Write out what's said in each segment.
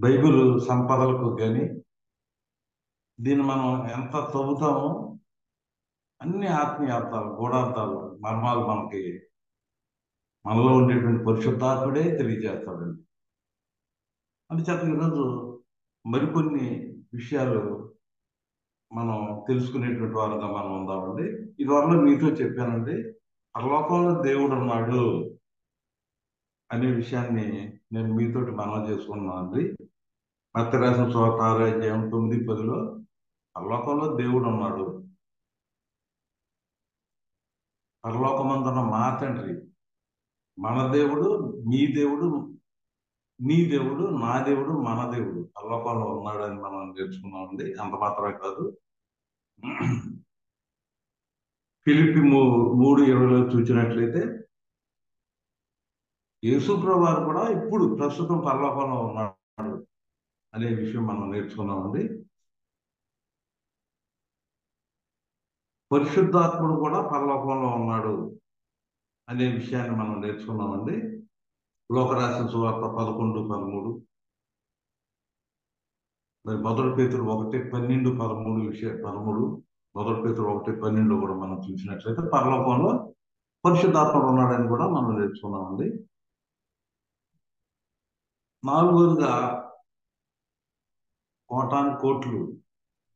Bible సంపదలకు కానీ దీన్ని మనం ఎంత చదువుతామో అన్ని ఆత్మీయార్థాలు గూఢార్థాలు మర్మాలు మనలో ఉండేటువంటి పరిశుద్ధాత్ముడే తెలియజేస్తాడండి. అందుచేత ఈరోజు మరికొన్ని విషయాలు మనం తెలుసుకునేటువంటి వారుగా మనం ఉందామండి. ఇదివరలో మీతో చెప్పానండి, పరలోకంలో దేవుడు ఉన్నాడు అనే విషయాన్ని నేను మీతోటి మనవి చేసుకున్నాను అండి. మత్తయి రాసిన సువార్త 6 అధ్యాయం 9, 10లో పరలోకంలో దేవుడు ఉన్నాడు. పరలోకమందున్న మా తండ్రి, మన దేవుడు, మీ దేవుడు, నీ దేవుడు, నా దేవుడు, మన దేవుడు పరలోకంలో ఉన్నాడని మనం నేర్చుకున్నామండి. అంత మాత్రమే కాదు, ఫిలిప్పి 3:20లో చూసినట్లయితే యేసుప్రభు వారు కూడా ఇప్పుడు ప్రస్తుతం పరలోకంలో ఉన్నాడు అనే విషయం మనం నేర్చుకున్నామండి. పరిశుద్ధాత్ముడు కూడా పరలోకంలో ఉన్నాడు అనే విషయాన్ని మనం నేర్చుకున్నామండి. లోకరాసిన సువార్త 11:13, మరి మొదటి పేతురు 1:12-13 మొదటి పేతురు 1:12 కూడా మనం చూసినట్లయితే పరలోకంలో పరిశుద్ధాత్ముడు ఉన్నాడని కూడా మనం నేర్చుకున్నామండి. నాలుగోదిగా కోటాను కోట్లు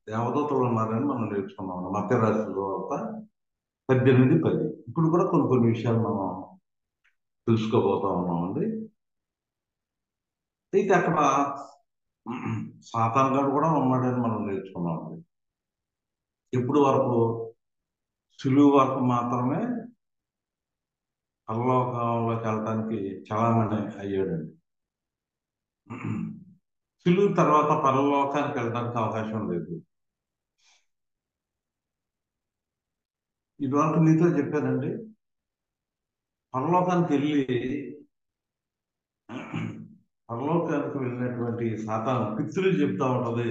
దేవదూతలు ఉన్నారని మనం నేర్చుకున్నాం. మత్తయి రాసిన సువార్త 18:10. ఇప్పుడు కూడా కొన్ని విషయాలు మనం తెలుసుకోబోతా ఉన్నామండి. అయితే అక్కడ సాతాను గాడు కూడా ఉన్నాడని మనం నేర్చుకున్నామండి. ఇప్పుడు వరకు సులువు వరకు మాత్రమే పరలోకంలోకి వెళ్ళడానికి చలామణి అయ్యాడండి. సులువు తర్వాత పరలోకానికి వెళ్ళడానికి అవకాశం లేదు. ఇదివరకు మీతో చెప్పానండి, పరలోకానికి వెళ్ళినటువంటి సాతాను పిత్రులు చెప్తా ఉంటది,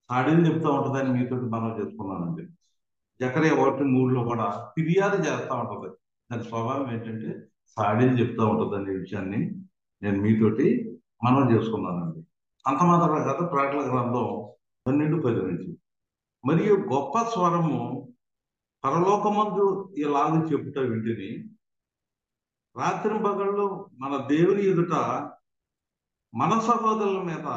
సాడీలు చెప్తా ఉంటది అని మీతో మనం చెప్పుకున్నానండి. జకర్యా 1:3లో కూడా ఫిర్యాదు చేస్తా ఉంటది. దాని స్వభావం ఏంటంటే సాడీలు చెప్తా ఉంటది అనే విషయాన్ని నేను మీతోటి మనం చేసుకున్నానండి. అంత మాత్రమే కాదు, ప్రకటన గ్రంథం 12:10 నుంచి, మరియు గొప్ప స్వరము పరలోకమందు ఇలాగ చెప్పుట వింటిని, రాత్రింపగళ్ళు మన దేవుని ఎదుట మన సహోదరుల మీద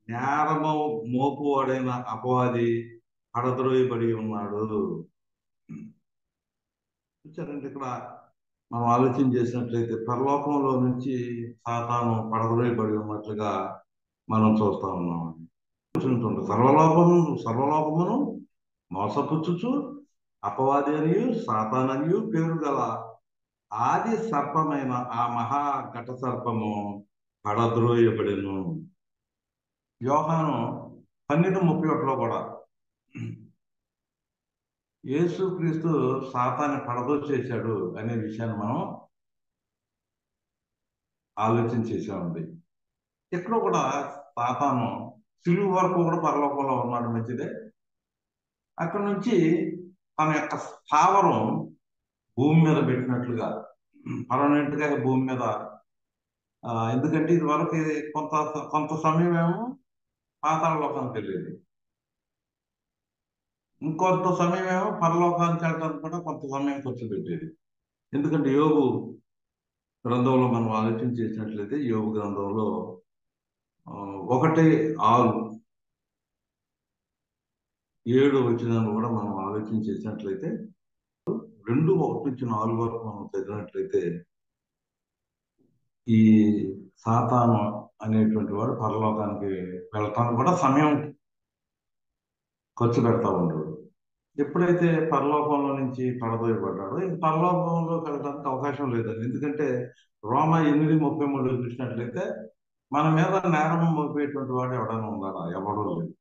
నేరము మోపువాడైన అపవాది పడద్రోయబడి ఉన్నాడు. చూచారంటే ఇక్కడ మనం ఆలోచన చేసినట్లయితే పరలోకంలో నుంచి సాతాను పడద్రోయబడి ఉన్నట్లుగా మనం చూస్తా ఉన్నాం. సర్వలోకమును మోసపుచ్చుచు అపవాది అనియు సాతాననియు పేరు గల ఆది సర్పమైన ఆ మహా ఘట సర్పము పడద్రోయబడెను. యోహాను 12:31లో కూడా యేసుక్రీస్తు సాతాన్ని పడదోచేశాడు అనే విషయాన్ని మనం ఆలోచన చేసామండి. ఎక్కడో కూడా సాతాను సిలువ వరకు కూడా పరలోకంలో ఉన్నాడు, మంచిదే. అక్కడి నుంచి తన యొక్క స్థావరం భూమి మీద పెట్టినట్లుగా పర్మనెంట్ గా భూమి మీద, ఎందుకంటే ఇది వరకు కొంత కొంత సమయం ఏమో పాతాళ లోకానికి వెళ్ళేది, ఇంకొంత సమయం ఏమో పరలోకానికి వెళ్ళడానికి కూడా కొంత సమయం ఖర్చు పెట్టేది. ఎందుకంటే యోగు గ్రంథంలో మనం ఆలోచన చేసినట్లయితే యోగు గ్రంథంలో 1:6-7 కూడా మనం ఆలోచన చేసినట్లయితే 2:1-4 వరకు మనం చదివినట్లయితే ఈ సాతాను అనేటువంటి వాడు పరలోకానికి వెళ్ళటానికి కూడా సమయం ఖర్చు పెడతా ఉండడు. ఎప్పుడైతే పరలోకంలో నుంచి పడదోయబడ్డాడో ఇంక పరలోకంలోకి వెళ్ళడానికి అవకాశం లేదండి. ఎందుకంటే రోమా 8:33 చూసినట్లయితే మన మీద నేరం మోపేటువంటి వాడు ఎవడైనా ఉన్నాడా? ఎవడో లేదు.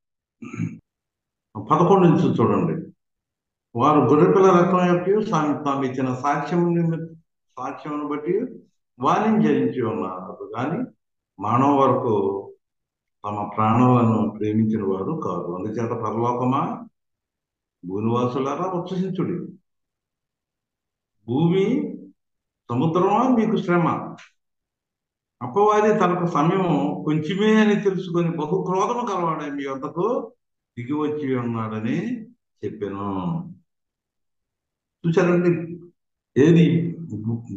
11 నుంచి చూడండి, వారు గొర్రెపిల్ల రక్తం యొక్క తాము ఇచ్చిన సాక్ష్యమును బట్టి వారిని జయించి ఉన్నారు, కానీ మానవ వరకు తమ ప్రాణాలను ప్రేమించిన వారు కాదు. అందుచేత పరలోకమా, భూనివాసులారా ఉత్సహించుడి, భూమి సముద్రమా మీకు శ్రమ, అపవాది తనకు సమయం కొంచెమే అని తెలుసుకొని బహు క్రోధము కలవాడే మీ వద్దకు దిగి వచ్చి ఉన్నాడని చెప్పాను. చూసారండి, ఏది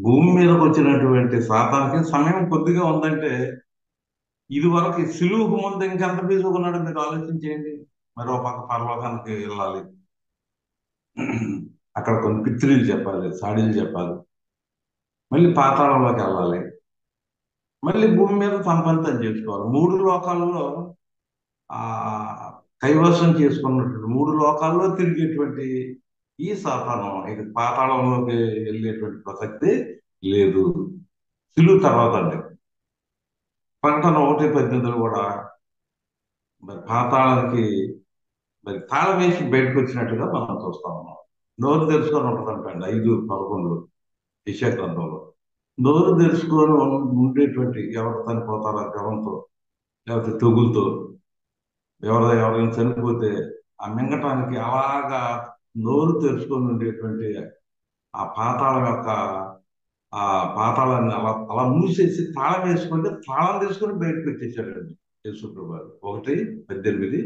భూమి మీదకి వచ్చినటువంటి సాతానికి సమయం కొద్దిగా ఉందంటే, ఇది వరకు సిలువుకు ముందు ఇంకెంత బిజీగా ఉన్నాడో మీరు ఆలోచించేయండి. మరో పక్క పరలోకానికి వెళ్ళాలి, అక్కడ కొన్ని పిత్రులు చెప్పాలి, సాడీలు చెప్పాలి, మళ్ళీ పాతాళంలోకి వెళ్ళాలి, మళ్ళీ భూమి మీద తన పని తను చేసుకోవాలి. మూడు లోకాలలో ఆ కైవసం చేసుకున్నటువంటి మూడు లోకాల్లో తిరిగేటువంటి ఈ సాతాను ఇది పాతాళంలోకి వెళ్ళేటువంటి ప్రసక్తి లేదు. సిలువు తర్వాత అండి. ప్రకటన 1:18 కూడా మరి పాతాళానికి మరి తాళం వేసి బయటకు వచ్చినట్టుగా మనం చూస్తా ఉన్నాం. నోరు తెరుచుకొని ఉంటుందంటండి 5:11 యెషయా గ్రంథంలో. నోరు తెరుచుకొని ఉండేటువంటి ఎవరు చనిపోతారో జలంతో లేకపోతే తెగులతో ఎవరైనా చనిపోతే ఆ మింగటానికి అలాగా నోరు తెరుచుకొని ఉండేటువంటి ఆ పాతాళం యొక్క ఆ పాతాళాన్ని అలా అలా మూసేసి తాళం వేసుకుంటే తాళం తీసుకొని బయటకు వచ్చేసాడండి యేసుప్రభు వారు. 1:18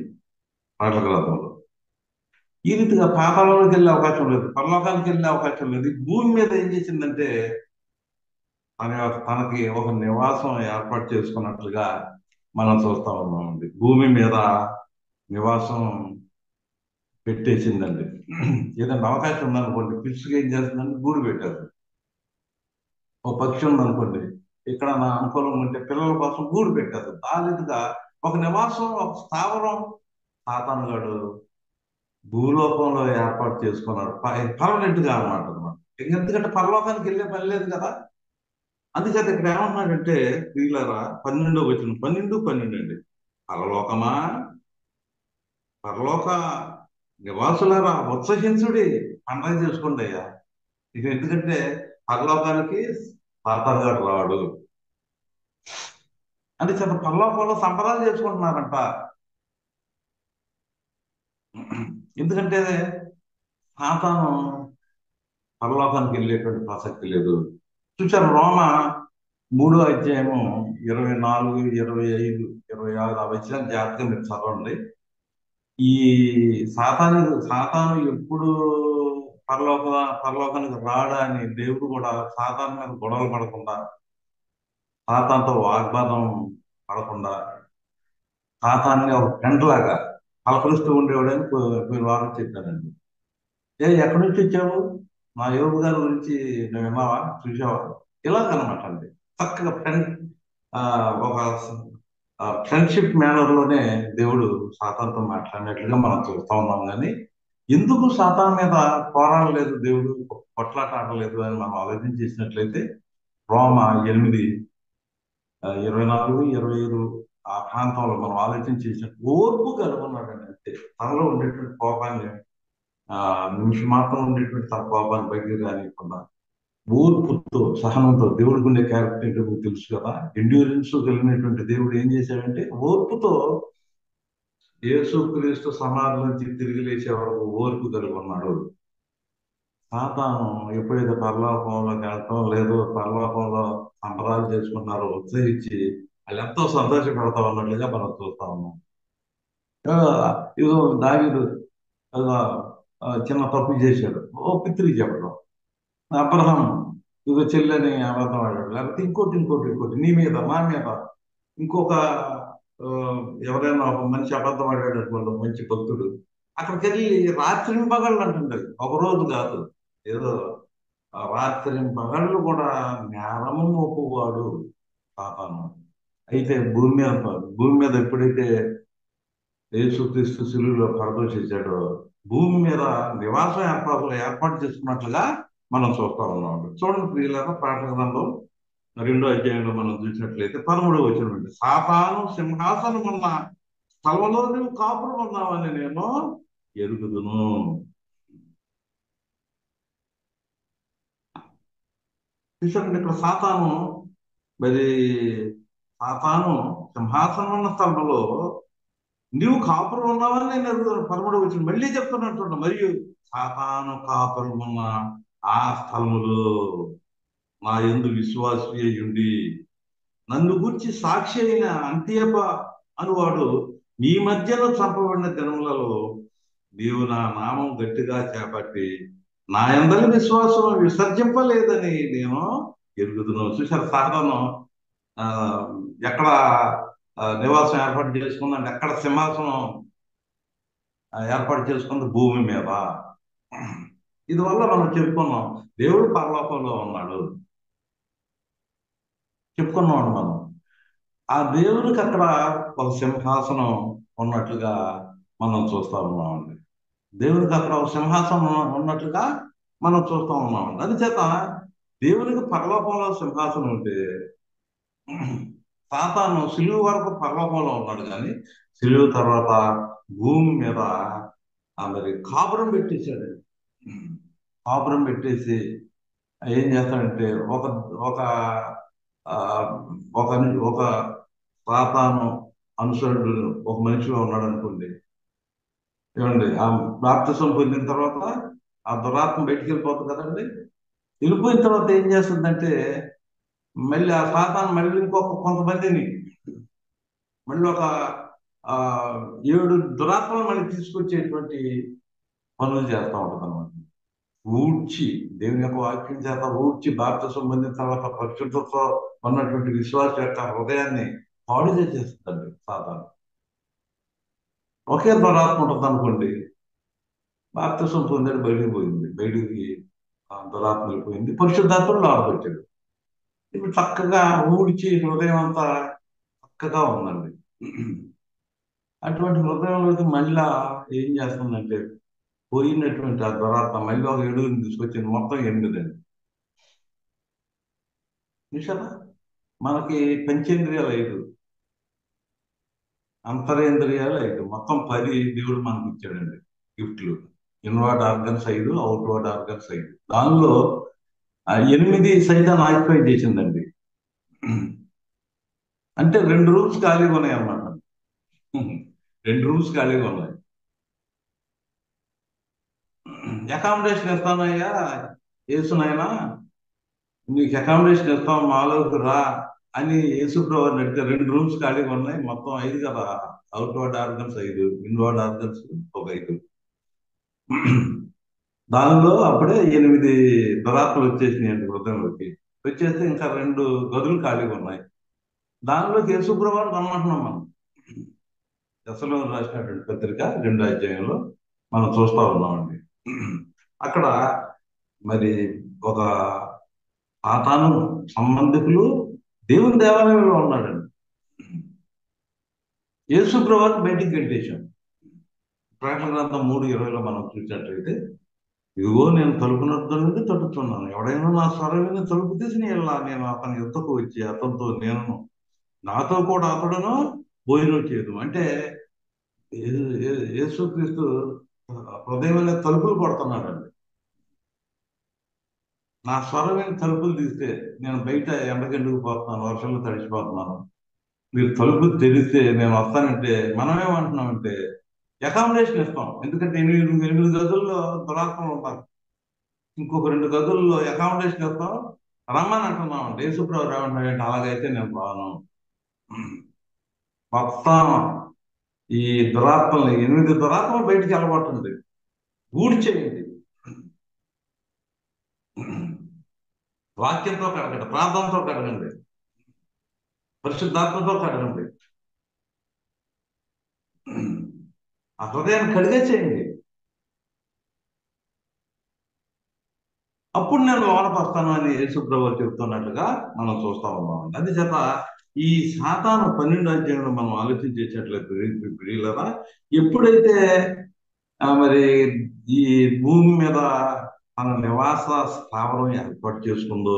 పాటల గ్రంథంలో. ఈ రీతిగా పాతాళంలోకి వెళ్ళే అవకాశం లేదు, పరలోకానికి వెళ్ళే అవకాశం లేదు. ఈ భూమి మీద ఏం చేసిందంటే తనకి ఒక నివాసం ఏర్పాటు చేసుకున్నట్లుగా మనం చూస్తా ఉన్నామండి. భూమి మీద నివాసం పెట్టేసిందండి. ఏదైనా అవకాశం ఉందనుకోండి, పిచ్చుకి ఏం చేస్తుందంటే గూడు పెట్టారు. ఒక పక్షి ఉందనుకోండి, ఇక్కడ నా అనుకూలం ఉంటే పిల్లల కోసం గూడు పెట్టారు. ఆ రీతిగా ఒక నివాసం, ఒక స్థావరం సాతాను గాడు భూలోకంలో ఏర్పాటు చేసుకున్నాడు. పర్మనెంట్ గా అనమాట. ఎందుకంటే పరలోకానికి వెళ్ళే పని లేదు కదా. అందుచేత ఇక్కడ ఏమన్నాడంటే ప్రియులారా 12 12 అండి. పరలోకమా, పరలోక నివాసులారా ఉత్సహించుడి, పండగ చేసుకోండి అయ్యా. ఇక ఎందుకంటే పరలోకానికి సాతాను గాడు రాడు. అంటే చేత పరలోకంలో సంబరాలు చేసుకుంటున్నారంట. ఎందుకంటే సాతాను పరలోకానికి వెళ్ళేటువంటి ప్రసక్తి లేదు. చూసారు, రోమ 3వ అధ్యాయము 24, 25, 26 ఆ వచ్చిన జాగ్రత్తగా మీరు చదవండి. ఈ సాతాను ఎప్పుడు పరలోక పరలోకానికి రాడా అని దేవుడు కూడా సాతాను మీద గొడవలు పడకుండా, సాతానుతో వాగ్వాదం పడకుండా, సాతాన్ని ఒక ఫ్రెండ్ లాగా పలకరిస్తూ ఉండేవాడని మీరు వారం చెప్పానండి. ఎక్కడి నుంచి వచ్చావు, మా యోగు గారి గురించి నువ్వు విన్నావా, చూసావా, ఇలాగనమాట అండి. చక్కగా ఆ, ఒక ఫ్రెండ్షిప్ మేనర్ లోనే దేవుడు సాతానుతో మాట్లాడినట్లుగా మనం చూస్తా ఉన్నాం. కానీ ఎందుకు సాతాను మీద పోరాడలేదు దేవుడు, కొట్లాట ఆడలేదు అని మనం ఆలోచన చేసినట్లయితే రోమ 8, 24, 25 ఆ ప్రాంతంలో మనం ఆలోచన చేసినట్టు ఓర్పు కనుగొన్నాడండి. అంతే, తనలో ఉండేటువంటి కోపాన్ని నిమిషం మాత్రం ఉండేటువంటి తన కోపాన్ని బయటకు రానియకుండా ఓర్పుతో సహనంతో, దేవుడికి ఉండే క్యారెక్టర్ ఏంటో మీకు తెలుసు కదా. ఎండ్యూరెన్స్ కలిగినటువంటి దేవుడు ఏం చేశాడంటే ఓర్పుతో యేసుక్రీస్తు సమాధి నుంచి తిరిగి లేచే వరకు ఓర్పు కలిగి ఉన్నాడు. సాతాను ఎప్పుడైతే పరలోకంలోకి వెళ్ళటం లేదు, పరలోకంలో సంబరాలు చేసుకుంటున్నారో ఉత్సహించి వాళ్ళు ఎంతో సంతోషపడతా ఉన్నట్లుగా మనం చూస్తా ఉన్నాం. ఇదో దావీదు ఏదో, చిన్న తప్పు చేశాడు, ఓ పిత్రికి చెప్పడం. అబ్రహం ఇదో చెల్లని అబద్ధం ఆడాడు, లేకపోతే ఇంకోటి నీ మీద మా మీద ఇంకొక ఆ, ఎవరైనా ఒక మనిషి అబద్ధం ఆడాడు అనుకోండి, మంచి భక్తుడు, అక్కడికి వెళ్ళి రాత్రి పగళ్ళు అంటుండదు, ఒక రోజు కాదు, ఏదో రాత్రి పగళ్ళు కూడా నేరము మోపువాడు సాతాను. అయితే భూమి మీద ఎప్పుడైతే యేసుక్రీస్తు శిలువలో పరదోషించాడో భూమి మీద నివాసం ఏర్పాటు చేసుకున్నట్లుగా మనం చూస్తా ఉన్నాం. చూడండి ప్రియులారా, ప్రకటన గ్రంథం 2వ అధ్యాయంలో మనం చూసినట్లయితే 13వ వచనం, సాతాను సింహాసనం ఉన్న స్థలంలో నువ్వు కాపురం ఉన్నావని నేను ఎరుగుదును. చూసారండి, ఇక్కడ మరి సాతాను సింహాసనం ఉన్న స్థలంలో నీవు కాపురం ఉన్నావని నేను ఎరుగుతాను. 13వ వచనం మళ్ళీ చెప్తున్నట్టు, మరియు సాతాను కాపురం ఉన్న ఆ స్థలములో నా యందు విశ్వాసి అయ్యుండి నన్ను గూర్చి సాక్షి అయిన అంత్యప అనువాడు మీ మధ్యలో చంపబడిన దినములలో నీవు నా నామం గట్టిగా చేపట్టి నా యందలి విశ్వాసం విసర్జింపలేదని నేను ఎరుగుతున్నాను. చూసారు సాధనం ఆ, ఎక్కడ నివాసం ఏర్పాటు చేసుకుందంటే ఎక్కడ సింహాసనం ఏర్పాటు చేసుకుంది భూమి మీద. ఇది వల్ల మనం చెప్పుకున్నాం దేవుడు పరలోకంలో ఉన్నాడు చెప్పుకున్నాం మనం. ఆ దేవుడికి అక్కడ ఒక సింహాసనం ఉన్నట్లుగా మనం చూస్తా ఉన్నామండి. దేవుడికి అక్కడ ఒక సింహాసనం ఉన్నట్లుగా మనం చూస్తా ఉన్నామండి. అందుచేత దేవునికి పరలోకంలో సింహాసనం ఉంటే సాతాను సిలువు వరకు పరలోకంలో ఉన్నాడు, కానీ సిలువు తర్వాత భూమి మీద మరి కాపురం పెట్టేశాడు. కాపురం పెట్టేసి ఏం చేస్తాడంటే ఒక ఒక ఆ, ఒక ఒక సాతాను అనుసరుడు ఒక మనిషిగా ఉన్నాడు అనుకోండి. ఏమండి ఆ బాప్తిసం పొందిన తర్వాత ఆ దురాత్మ బయటికి వెళ్ళిపోతుంది కదండి. వెళ్ళిపోయిన తర్వాత ఏం చేస్తుందంటే మళ్ళీ ఆ సాతాను మళ్ళీ ఇంకొక కొంతమందిని మళ్ళీ ఒక ఆ 7 దురాత్మలు మళ్ళీ తీసుకొచ్చేటువంటి పనులు చేస్తూ ఉంటుంది అనమాట. ఊడ్చి దేవుని యొక్క వాక్యం చేత ఊడ్చి బాప్తిసం పొందిన తర్వాత పరిశుద్ధతో ఉన్నటువంటి విశ్వాస యొక్క హృదయాన్ని పాడు చేసేస్తుందండి సాతాను. ఒకే దురాత్మ ఉంటుంది అనుకోండి, బాప్తిసం పొందాడు, బయటికి పోయింది, బయటికి ఆ దురాత్మ వెళ్ళిపోయింది, పరిశుద్ధాత్మలు లోపలికొచ్చాడు. ఇప్పుడు చక్కగా ఊడ్చి హృదయం అంతా చక్కగా ఉందండి. అటువంటి హృదయంలోకి మళ్ళా ఏం చేస్తుందంటే పోయినటువంటి ఆ దురాత్మ మళ్ళీ ఒక 7 తీసుకొచ్చింది, మొత్తం 8 అండి. చూసారా, మనకి పంచేంద్రియాలు 5, అంతరేంద్రియాలు 5, మొత్తం 10 దేవుడు మనకి ఇచ్చాడండి గిఫ్ట్లు. Inward organs 5, outward organs 5. దానిలో 8 సైతాన్ ఆక్యుపై చేసిందండి. అంటే 2 రూమ్స్ ఖాళీగా ఉన్నాయి అన్నమాట. 2 రూమ్స్ ఖాళీగా ఉన్నాయి. అకామిడేషన్ ఇస్తానయ్యా యేసునైనా, నీకు అకామిడేషన్ ఇస్తాం మాలోకి రా అని యేసుప్రభు అడిగితే 2 రూమ్స్ ఖాళీగా ఉన్నాయి, మొత్తం 5 కదా. అవుట్వర్డ్ ఆర్గన్స్ 5, ఇన్వర్డ్ ఆర్గన్స్ ఒక 5. దానిలో అప్పుడే 8 దురాత్మలు వచ్చేసినాయండి హృదయంలోకి. వచ్చేస్తే ఇంకా 2 గదులు ఖాళీగా ఉన్నాయి. దానిలోకి యేసుప్రభుని రమ్మంటున్నాం మనం. దశలోని రాసినటువంటి పత్రిక 2వ అధ్యాయంలో మనం చూస్తా ఉన్నామండి. అక్కడ మరి ఒక సాతాను సంబంధికులు దేవుని దేవాలయంలో ఉన్నాడండి. యేసుప్రభుని బయటికి గెంటేశాం. ప్రకటన గ్రంథం 3:20లో మనం చూసినట్లయితే, ఇదిగో నేను తలుపు నద్ద నుండి తట్టుతున్నాను, ఎవడైనా నా స్వరం విని తలుపు తీసి నేను అతని యుద్ధకు వచ్చి అతనితో నేను నాతో కూడా అతడును భోజనం చేయదు. అంటే యేసుక్రీస్తు హృదయంలో తలుపులు కొడుతున్నాడండి. నా స్వరం విని తలుపులు తీస్తే నేను బయట ఎండకెందుకు పోతున్నాను, వర్షంలో తడిచిపోతున్నాను, మీరు తలుపులు తెరిస్తే నేను వస్తానంటే మనం ఏమంటున్నామంటే అకామిడేషన్ ఇస్తాం. ఎందుకంటే 8 గదుల్లో దురాత్మలు ఉంటారు, ఇంకొక 2 గదుల్లో అకామిడేషన్ ఇస్తాం, రమ్మని అంటున్నాం అంటే యేసుప్రభు రావంటే అలాగైతే నేను రాను. మొత్తం ఈ దురాత్మల్ని 8 దురాత్మలు బయటికి వెళ్ళబోతుంది. ఊడ్చేయండి, వాక్యంతో కడగండి, ప్రార్థనతో కడగండి, పరిశుద్ధాత్మతో కడగండి, ఆ హృదయాన్ని కడిగేసేయండి. అప్పుడు నేను లోనకు వస్తాను అని యేసుప్రభు చెప్తున్నట్లుగా మనం చూస్తా ఉన్నాం. అందుచేత ఈ సాతాను 12వ అధ్యాయంలో మనం ఆలోచించేటట్లయితే ప్రియులరా, ఎప్పుడైతే మరి ఈ భూమి మీద తన నివాస స్థావరం ఏర్పాటు చేసుకుందో,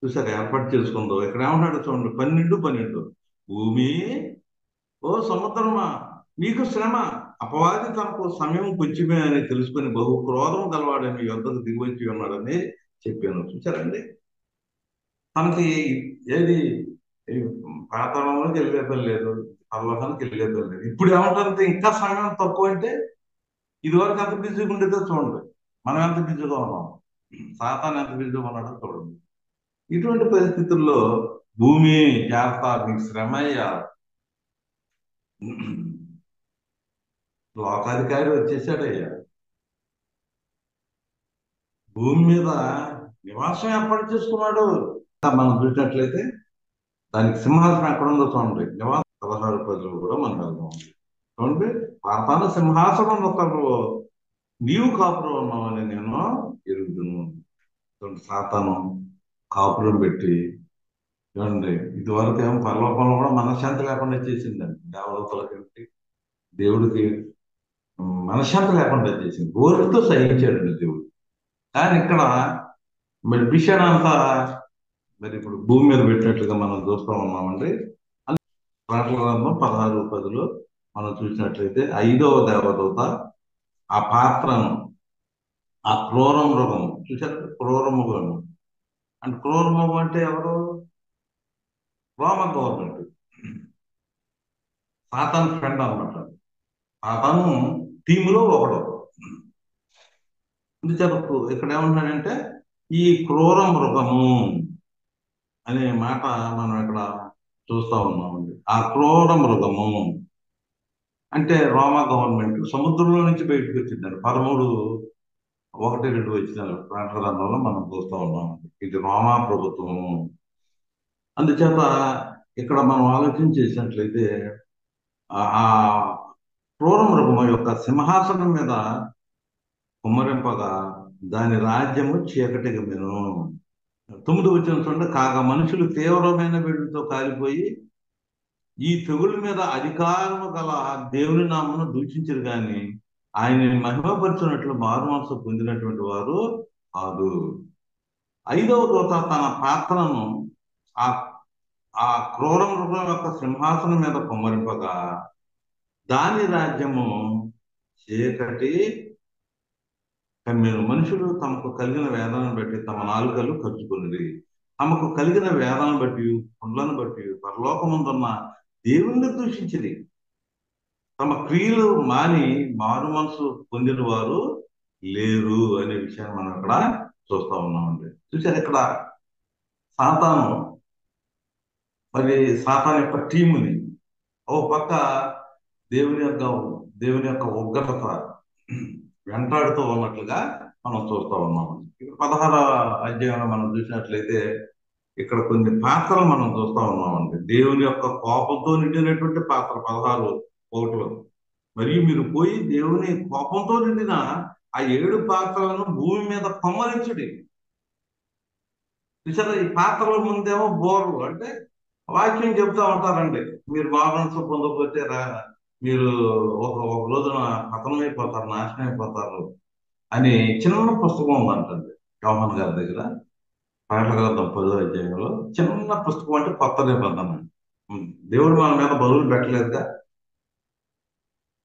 చూసాక ఏర్పాటు చేసుకుందో, ఇక్కడ ఏమన్నాడు చూడండి, 12 భూమి ఓ సముద్రమా మీకు శ్రమ, అపవాది తనకు సమయం కొంచెమే అని తెలుసుకొని బహు క్రోధం గలవాడని మీ వద్దకు దిగివచ్చి ఉన్నాడని చెప్పాను. చూసారండి, తనకి ఏది ఈ పాతాళంలోకి వెళ్ళే పని లేదు, పరలోకానికి వెళ్ళే పని లేదు. ఇప్పుడు ఏమంటారంటే ఇంకా సమయం తక్కువ అంటే, ఇదివరకు ఎంత బిజీగా ఉండేదో చూడండి, మనం ఎంత బిజీగా ఉన్నాం, సాతాను ఎంత బిజీగా ఉన్నాడో చూడండి. ఇటువంటి పరిస్థితుల్లో భూమి జాగ్రత్త, నీకు శ్రమ అయ్యా. లోకాధికారి వచ్చేసాడయ్యా. భూమి మీద నివాసం ఏర్పాటు చేసుకున్నాడు. మనం చూసినట్లయితే దానికి సింహాసనం ఎక్కడ ఉందో చూడండి. నివాసం 16 కూడా మనం వెళ్దాం. చూడండి, పాతాళ సింహాసనం ఒకరు నీవు కాపురం ఉన్నావని నేను ఎరుగుదును. చూడండి, సాతాను కాపురం పెట్టి, చూడండి, ఇదివరకు ఏమో పరలోకంలో కూడా మనశ్శాంతి లేకుండా చేసిందండి. దేవతలకి, దేవుడికి మనశ్శాంతి లేకుండా చేసింది. ఓర్పుతో సహించాడండి దేవుడు. కానీ ఇక్కడ మరి విషయాన్ని అంతా మరి ఇప్పుడు భూమి మీద పెట్టినట్లుగా మనం చూస్తూ ఉన్నామండి. ప్రకటన గ్రంథం 16:10 మనం చూసినట్లయితే 5వ దేవదూత ఆ పాత్రను, ఆ క్రూర మృగం చూసారు. క్రూర మృగం అంటే, క్రూర మృగం అంటే ఎవరు? రోమ గవర్నమెంట్, సాతాన్ ఫ్రెండ్ అనమాట. సాతాను టీములో ఒకడు. అందుచేతకు ఇక్కడ ఏమంటున్నాడంటే, ఈ క్రూర మృగము అనే మాట మనం ఇక్కడ చూస్తా ఉన్నామండి. ఆ క్రూర మృగము అంటే రోమా గవర్నమెంట్ సముద్రంలో నుంచి బయటకు వచ్చిందండి. 13:1-2 వచ్చినారు ప్రకటన గ్రంథంలో మనం చూస్తా ఉన్నామండి. ఇది రోమా ప్రభుత్వము. అందుచేత ఇక్కడ మనం ఆలోచన చేసినట్లయితే ఆ క్రూర మృగము యొక్క సింహాసనం మీద కుమ్మరింపగా దాని రాజ్యము చీకటిగా మెను. 9 వచ్చిన చూడండి, కాగా మనుషులు తీవ్రమైన వేడితో కాలిపోయి ఈ తెగుళ్ళ మీద అధికారము గల దేవుని నామమును దూషించరు గాని ఆయనని మహిమపరచున్నట్లు మారు మనసు పొందినటువంటి వారు కాదు. 5వ దూత తన పాత్రను ఆ ఆ క్రూర మృగం యొక్క సింహాసనం మీద కుమ్మరింపగా దాని రాజ్యము చీకటి కమ్మెను. మనుషులు తమకు కలిగిన వేదనను బట్టి తమ నాలుకలు ఖర్చుకున్నది. తమకు కలిగిన వేదనను బట్టి, పుండ్లను బట్టి పరలోకముందున్న దేవుణ్ణి దూషించింది. తమ క్రియలు మాని మారు మనసు పొందిన వారు లేరు అనే విషయాన్ని మనం ఇక్కడ చూస్తా ఉన్నామండి. చూసారు, ఇక్కడ సాతాను మరి సాతాను యొక్క టీముని ఓ పక్క దేవుని యొక్క ఉగ్రత వెంటాడుతూ ఉన్నట్లుగా మనం చూస్తా ఉన్నాం. ఇక్కడ 16వ అధ్యాయంలో మనం చూసినట్లయితే ఇక్కడ కొన్ని పాత్రలు మనం చూస్తా ఉన్నామండి. దేవుని యొక్క కోపంతో నిండినటువంటి పాత్ర 16:1. మరియు మీరు పోయి దేవుని కోపంతో నిండిన ఆ 7 పాత్రలను భూమి మీద కొమ్మరించుడి. చూసారా, ఈ పాత్రల ముందేమో బోర్లు అంటే వాక్యం చెబుతా ఉంటారండి. మీరు మానసు పొందకపోతే మీరు ఒక రోజున పతనమైపోతారు, నాశనం అయిపోతారు అని చిన్న పుస్తకం ఉందంటండి యోహాను గారి దగ్గర. ప్రకటన గ్రంథం 10వ అధ్యాయంలో చిన్న పుస్తకం అంటే కొత్త నిబంధన. దేవుడు మన మీద బరువులు పెట్టలేదుగా.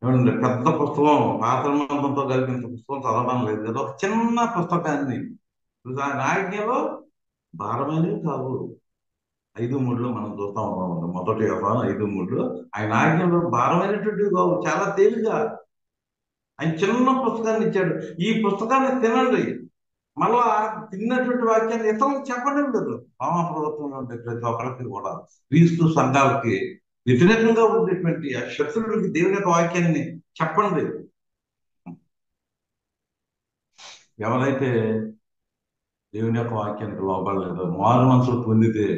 ఏమండి, పెద్ద పుస్తకం పాత నిబంధనతో కలిపిన పుస్తకం చదవడం లేదు కదా. ఒక చిన్న పుస్తకాన్ని ఆయన ఆజ్ఞలో భారమైనవి కావు. 5:3 మనం చూస్తా ఉన్నాం. మొదటి యోహాను 5:3 ఆయన ఆజ్ఞలో భారమైనటువంటివి కావు, చాలా తేలిగా ఆయన చిన్న పుస్తకాన్ని ఇచ్చాడు. ఈ పుస్తకాన్ని తినండి, మళ్ళా తిన్నటువంటి వాక్యాన్ని ఇతరులకు చెప్పడం లేదు. రామ ప్రభుత్వంలో ఉండే ప్రతి ఒక్కరికి కూడా క్రీస్తు సంఘాలకి వ్యతిరేకంగా ఉండేటువంటి ఆ శత్రువులకి దేవుని యొక్క వాక్యాన్ని చెప్పండి. ఎవరైతే దేవుని యొక్క వాక్యానికి లోపడలేదు, మారు మనసులు పొందితే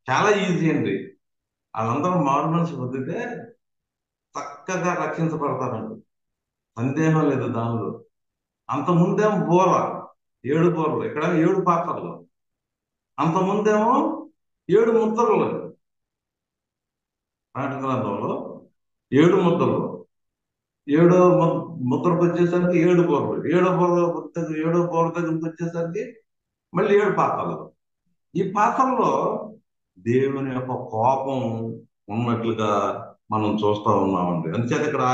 చాలా ఈజీ అండి. వాళ్ళందరూ మారు మనసు పొందితే చక్కగా రక్షించబడతారండి, సందేహం లేదు దానిలో. అంతకుముందేమో 7 బోర్లు, ఇక్కడ 7 పాత్రలు. అంతకుముందేమో 7 ముద్రలు. ప్రకటన గ్రంథంలో 7 ముద్రలు. 7 ముద్రకు వచ్చేసరికి 7 బోర్లు. 7 బోర్ల దగ్గరికి వచ్చేసరికి మళ్ళీ 7 పాత్రలు. ఈ పాత్రలో దేవుని యొక్క కోపం ఉన్నట్లుగా మనం చూస్తా ఉన్నామండి. అందుచేత ఇక్కడ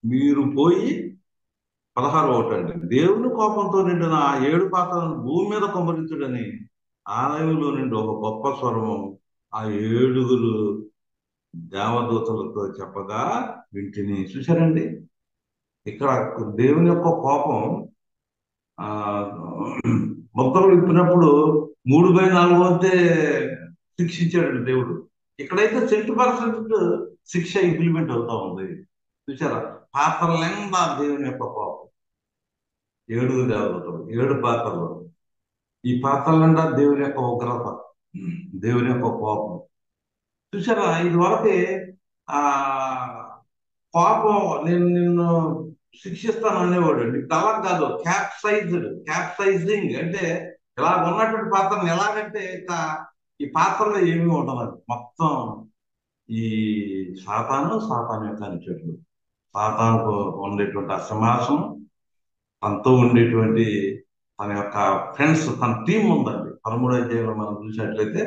మీరు పోయి 16:1 అండి, దేవుని కోపంతో నిండిన ఆ 7 పాత్రలను భూమి మీద కుమ్మరించుడని ఆలయంలో నుండి ఒక గొప్ప స్వరము ఆ 7 దేవదూతలతో చెప్పగా వింటిని. చూశారండి, ఇక్కడ దేవుని యొక్క కోపం ముద్రలు ఇప్పినప్పుడు 3/4 వంతే శిక్షించాడు దేవుడు. ఇక్కడైతే 100% శిక్ష ఇంప్లిమెంట్ అవుతా ఉంది. చూసారా? పాత్రల నిండా దేవుని యొక్క కోపం. 7 దేవతలు, 7 పాత్రలు. ఈ పాత్రల నిండా దేవుని యొక్క ఉగ్రత, దేవుని యొక్క కోపం. చూసారా? ఇది వరకే ఆ కోపం, నేను నిన్ను శిక్షిస్తాను అనేవాడు. నీకు అలా కాదు, క్యాప్సైజింగ్ అంటే ఇలా ఉన్నటువంటి పాత్రను ఎలాగంటే ఈ పాత్రలో ఏమీ ఉండదు, మొత్తం ఈ సాతాను యొక్క అనుచరులు, సాతానుకు ఉండేటువంటి ఆ సింహాసనం, తనతో ఉండేటువంటి తన యొక్క ఫ్రెండ్స్, తన టీం ఉందండి. 13వ అధ్యాయంలో మనం చూసినట్లయితే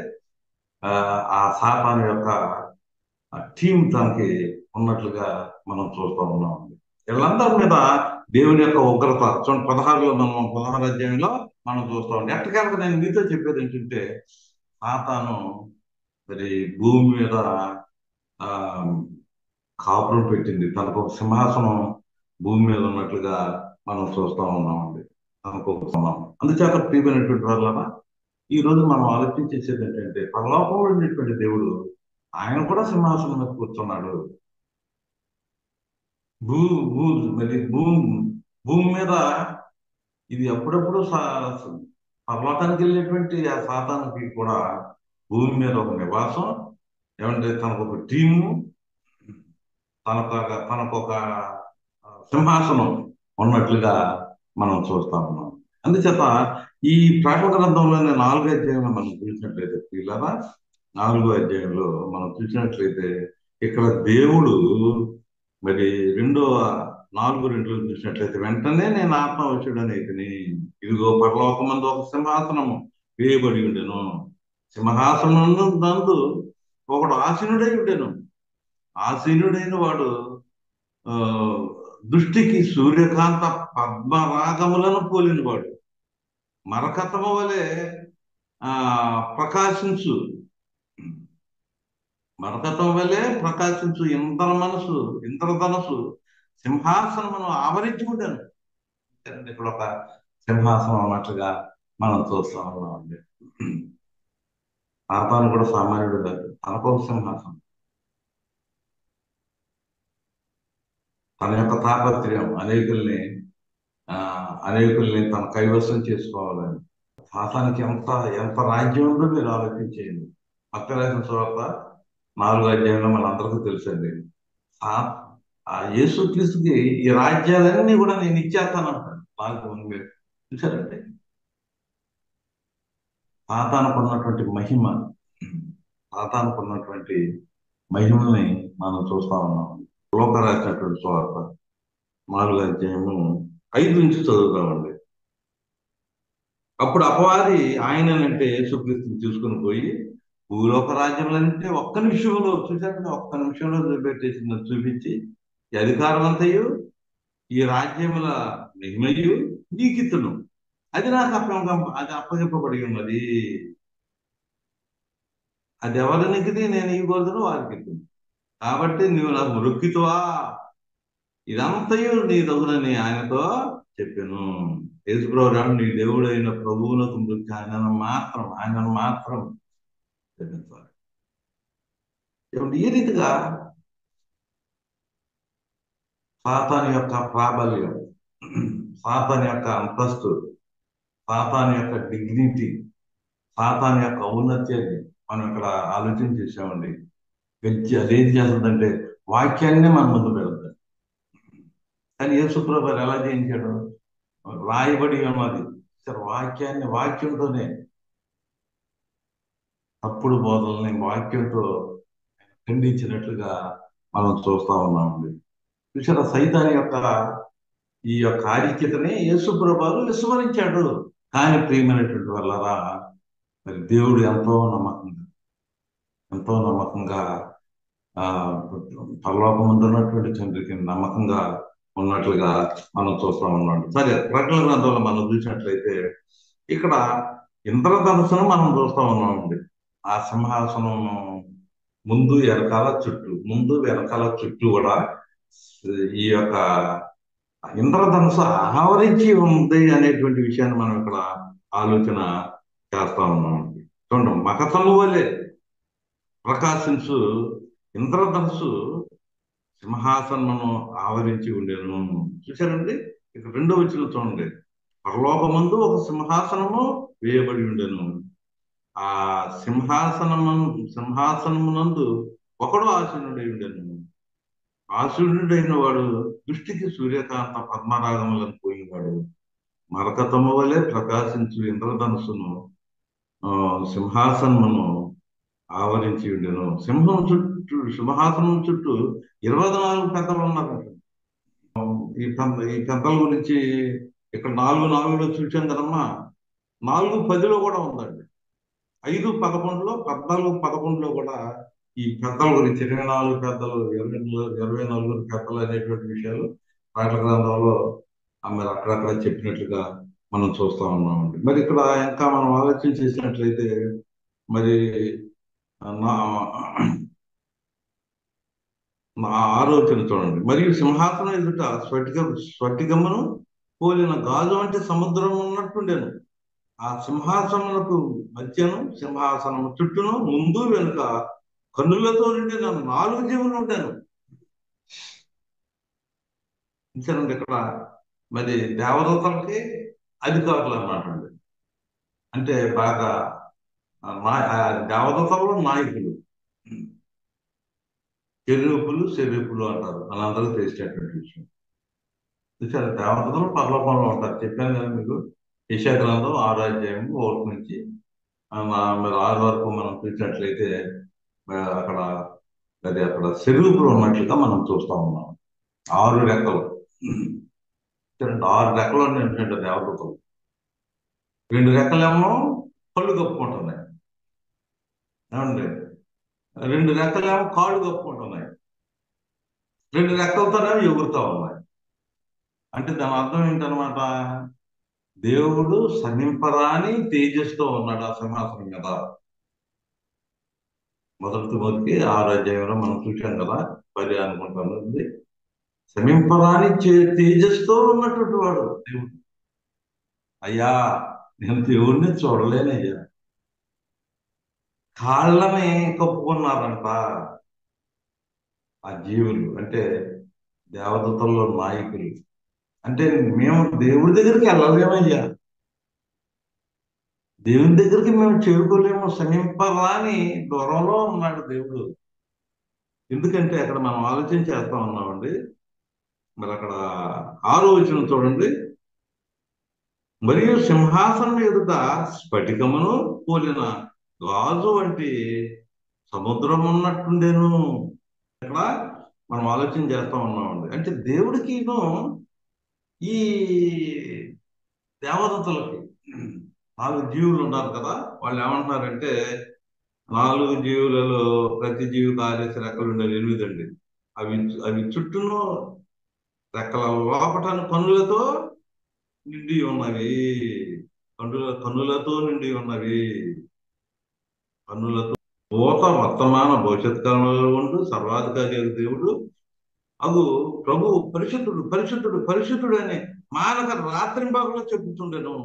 ఆ సాతాను యొక్క టీం తనకి ఉన్నట్లుగా మనం చూస్తూ ఉన్నాం. వీళ్ళందరి మీద దేవుని యొక్క ఉగ్రత చూడండి, 16 అధ్యాయంలో మనం చూస్తూ ఉంటాం. ఎట్టకేలకు నేను మీతో చెప్పేది ఏంటంటే, సాతాను మరి భూమి మీద ఆ కాపురం పెట్టింది. తనకు ఒక సింహాసనం భూమి మీద ఉన్నట్లుగా మనం చూస్తూ ఉన్నామండి. తనకు ఉన్నాం. అందుచేత ప్రియమైనటువంటి వాళ్ళ ఈ రోజు మనం ఆలోచించేది ఏంటంటే, పరలోకంలో ఉండేటువంటి దేవుడు ఆయన కూడా సింహాసనం మీద కూర్చున్నాడు. భూ భూ మరి భూమి మీద ఇది అప్పుడప్పుడు పర్వతానికి వెళ్ళేటువంటి ఆ సాతానికి కూడా భూమి మీద ఒక నివాసం, ఏమంటే తనకు ఒక టీము, తనకొక సింహాసనం ఉన్నట్లుగా మనం చూస్తా ఉన్నాం. అందుచేత ఈ ప్రకటన గ్రంథంలోనే 4వ అధ్యాయంలో మనం చూసినట్లయితే, పిల్లరా 4వ అధ్యాయంలో మనం చూసినట్లయితే, ఇక్కడ దేవుడు మరి 4:2 చూసినట్లయితే, వెంటనే నేను ఆత్మ వచ్చుడనైతిని, ఇదిగో పరలోకమందు ఒక సింహాసనము వేయబడి ఉండెను, సింహాసనం నందు ఒకడు ఆసీనుడై ఉండెను. ఆసీనుడైన వాడు దృష్టికి సూర్యకాంత పద్మరాగములను పోలినవాడు, మరకతము వలె ప్రకాశించు మరకతం వలె ప్రకాశించు ఇంద్రధనసు సింహాసనమును ఆవరించి ఉండను. ఇక్కడ ఒక సింహాసనం అన్నట్లుగా మనం చూస్తా ఉన్నామండి. సాతాను కూడా సామాన్యుడు కాదు, తనకు ఒక సింహాసనం, తన యొక్క తాపత్రయం అనేకుల్ని తన కైవసం చేసుకోవాలని. సాతానికి ఎంత రాజ్యం ఉందో మీరు ఆలోచించేయండి. మత్తయి రాసిన సువార్త 4వ అధ్యాయంలో మనందరికీ తెలుసండి. ఆ యేసుక్రీస్తుకి ఈ రాజ్యాలన్నీ కూడా నేను ఇచ్చేస్తానంటాడు. మీరు చూసారంటే సాతానుకున్నటువంటి మహిమని మనం చూస్తా ఉన్నాం. లోక రాసినటువంటి సువార్త 4వ అధ్యాయము 5 నుంచి చదువుతామండి. అప్పుడు అపవాది ఆయనంటే యేసుక్రీస్తుని తీసుకుని పోయి భూలోక రాజ్యములంటే ఒక్క నిమిషంలో చూపించి, ఈ అధికారం అంతయు ఈ రాజ్యముల మహిమయు నీకిత్తును, అది నాకు అప్పగింపబడి ఉన్నది, అది ఎవరికి నేను ఇవ్వకూడదు వారికి, కాబట్టి నువ్వు నాకు మొక్కితివా, ఇదంతయు నీ దగునని ఆయనతో చెప్పాను. యేసుప్రభు నీ దేవుడైన ప్రభువునకు మృతి, ఆయనను మాత్రం చెల్లించాలి. ఈ రీతిగా సాతాను యొక్క ప్రాబల్యం, సాతాను యొక్క అంతస్తు, సాతాను యొక్క డిగ్నిటీ, సాతాను యొక్క ఔన్నత్యాన్ని మనం ఇక్కడ ఆలోచన చేసామండి. అదేం చేస్తుందంటే వాక్యాన్ని మన ముందు పెడతాడు. కానీ యేసుప్రభు ఎలా చేయించాడు? రాయబడి ఉన్నది వాక్యంతోనే, తప్పుడు బోధల్ని వాక్యంతో ఖండించినట్లుగా మనం చూస్తా ఉన్నామండి. చూసారా? సైతాన్ యొక్క ఈ యొక్క ఆధిక్యతని యేసుప్రభు విస్మరించాడు. కానీ ప్రియమైనటువంటి వల్లరా, మరి దేవుడు ఎంతో నమ్మకంగా పరలోకమందు ఉన్నటువంటి తండ్రికి నమ్మకంగా ఉన్నట్లుగా మనం చూస్తా ఉన్నాం. సరే, ప్రకటన గ్రంథంలో మనం చూసినట్లయితే ఇక్కడ ఇంద్రధనుసును మనం చూస్తా ఉన్నామండి. ఆ సింహాసనం ముందు వెనకాల చుట్టూ కూడా ఈ యొక్క ఇంద్రధనుసు ఆవరించి ఉంది అనేటువంటి విషయాన్ని మనం ఇక్కడ ఆలోచన చేస్తా ఉన్నామండి. చూడండి, మకతము వలె ప్రకాశించు ఇంద్రధనుసు సింహాసనమును ఆవరించి ఉండేను. చూశారండి, ఇక రెండో వచనం చూడండి. పరలోకమందు ఒక సింహాసనము వేయబడి ఉండెను. ఆ సింహాసనము సింహాసనమునందు ఒకడు ఆసీనుడై ఉండెను. ఆసీనుడైన వాడు దృష్టికి సూర్యకాంత పద్మరాగములను పోయినవాడు. మరకతము వలె ప్రకాశించు ఇంద్రధనుసును ఆ, సింహాసనమును ఆవరించి ఉండెను. సింహాసనం చుట్టూ 24 పెద్దలు ఉన్నారంట. ఈ పెద్దల గురించి ఇక్కడ 4:4లో చూసాం కదమ్మా. 4:10లో కూడా ఉందండి. 5:11లో 14:11లో కూడా ఈ పెద్దల గురించి 24 పెద్దలు, 24 పెద్దలు అనేటువంటి విషయాలు పాటల గ్రంథంలో మరి అక్కడక్కడ చెప్పినట్లుగా మనం చూస్తా ఉన్నామండి. మరి ఇక్కడ ఇంకా మనం ఆలోచన చేసినట్లయితే మరి నా నా ఆలోచన చూడండి. మరియు సింహాసనం ఎదుట స్ఫటికమును పోలిన గాజు అంటే సముద్రం ఉన్నట్టుండేను. ఆ సింహాసనములకు మధ్యను సింహాసనము చుట్టూను ముందు వెనుక కన్నులతో నిండిన 4 జీవులు ఉంటాను. చూసారండి, ఇక్కడ మరి దేవదూతలకి అధికారులు అన్నమాట అండి. అంటే బాగా దేవదూతల్లో నాయకులు, శరీరపులు అంటారు. వాళ్ళందరూ తెలిసేటటువంటి విషయం. చూసారు, దేవతలు పరలోకంలో ఉంటారు. చెప్పాను కదా మీకు. యెషయా గ్రంథం 6వ అధ్యాయం 1 నుంచి మరి 6 వరకు మనం చూసినట్లయితే అక్కడ అక్కడ శరీరపులు ఉన్నట్లుగా మనం చూస్తా ఉన్నాం. 6 రెక్కలు. చూడండి, 6 రెక్కలు ఏంటంటే దేవతలు. 2 రెక్కలేమో కళ్ళు కప్పుకుంటున్నాయి. ఏమండి? 2 రెక్కలేమో కాళ్ళు కప్పుకుంటున్నాయి. 2 రెక్కలతోనేమో ఎగురుతా ఉన్నాయి. అంటే దాని అర్థం ఏంటనమాట? దేవుడు సమీపరాని తేజస్తో ఉన్నాడు ఆ సింహాసనం మీద. మొదటి తిమోతికి 6వ అధ్యాయంలో మనం చూసాం కదా. 10 అనుకుంటాను. సమీపరాని తేజస్తో ఉన్నటువంటి వాడు దేవుడు. అయ్యా, నేను దేవుడిని చూడలేనయ్యా. కాళ్ళని కప్పుకున్నారంట ఆ జీవులు, అంటే దేవదూతల్లో నాయకులు. అంటే మేము దేవుడి దగ్గరికి వెళ్ళలేమయ్యా, దేవుని దగ్గరికి మేము చేరుకోలేము, సమీపరాని దూరంలో ఉన్నాడు దేవుడు. ఎందుకంటే అక్కడ మనం ఆలోచన చేస్తా ఉన్నామండి. మరి అక్కడ 6వ వచనం చూడండి. మరియు సింహాసనం ఎదుట స్ఫటికమును పోలిన గాజు వంటి సముద్రం ఉన్నట్టుండేను. ఇక్కడ మనం ఆలోచన చేస్తా ఉన్నామండి. అంటే దేవుడికి ఈ దేవదూతలకి 4 జీవులు ఉన్నారు కదా. వాళ్ళు ఏమంటున్నారంటే 4 జీవులలో ప్రతి జీవికి 6 రెక్కలు ఉండేవి 8 అండి. అవి అవి చుట్టూను రెక్కల లోపటను కన్నులతో నిండి ఉన్నవి. కన్నులతో నిండి ఉన్నవి. కన్నులతో భూత వర్తమాన భవిష్యత్ కాలంలో ఉంటూ సర్వాధికారి దేవుడు అగు ప్రభు పరిశుద్ధుడు పరిశుద్ధుడు పరిశుద్ధుడు అని మానక రాత్రింబాగులో చెబుతుండెను.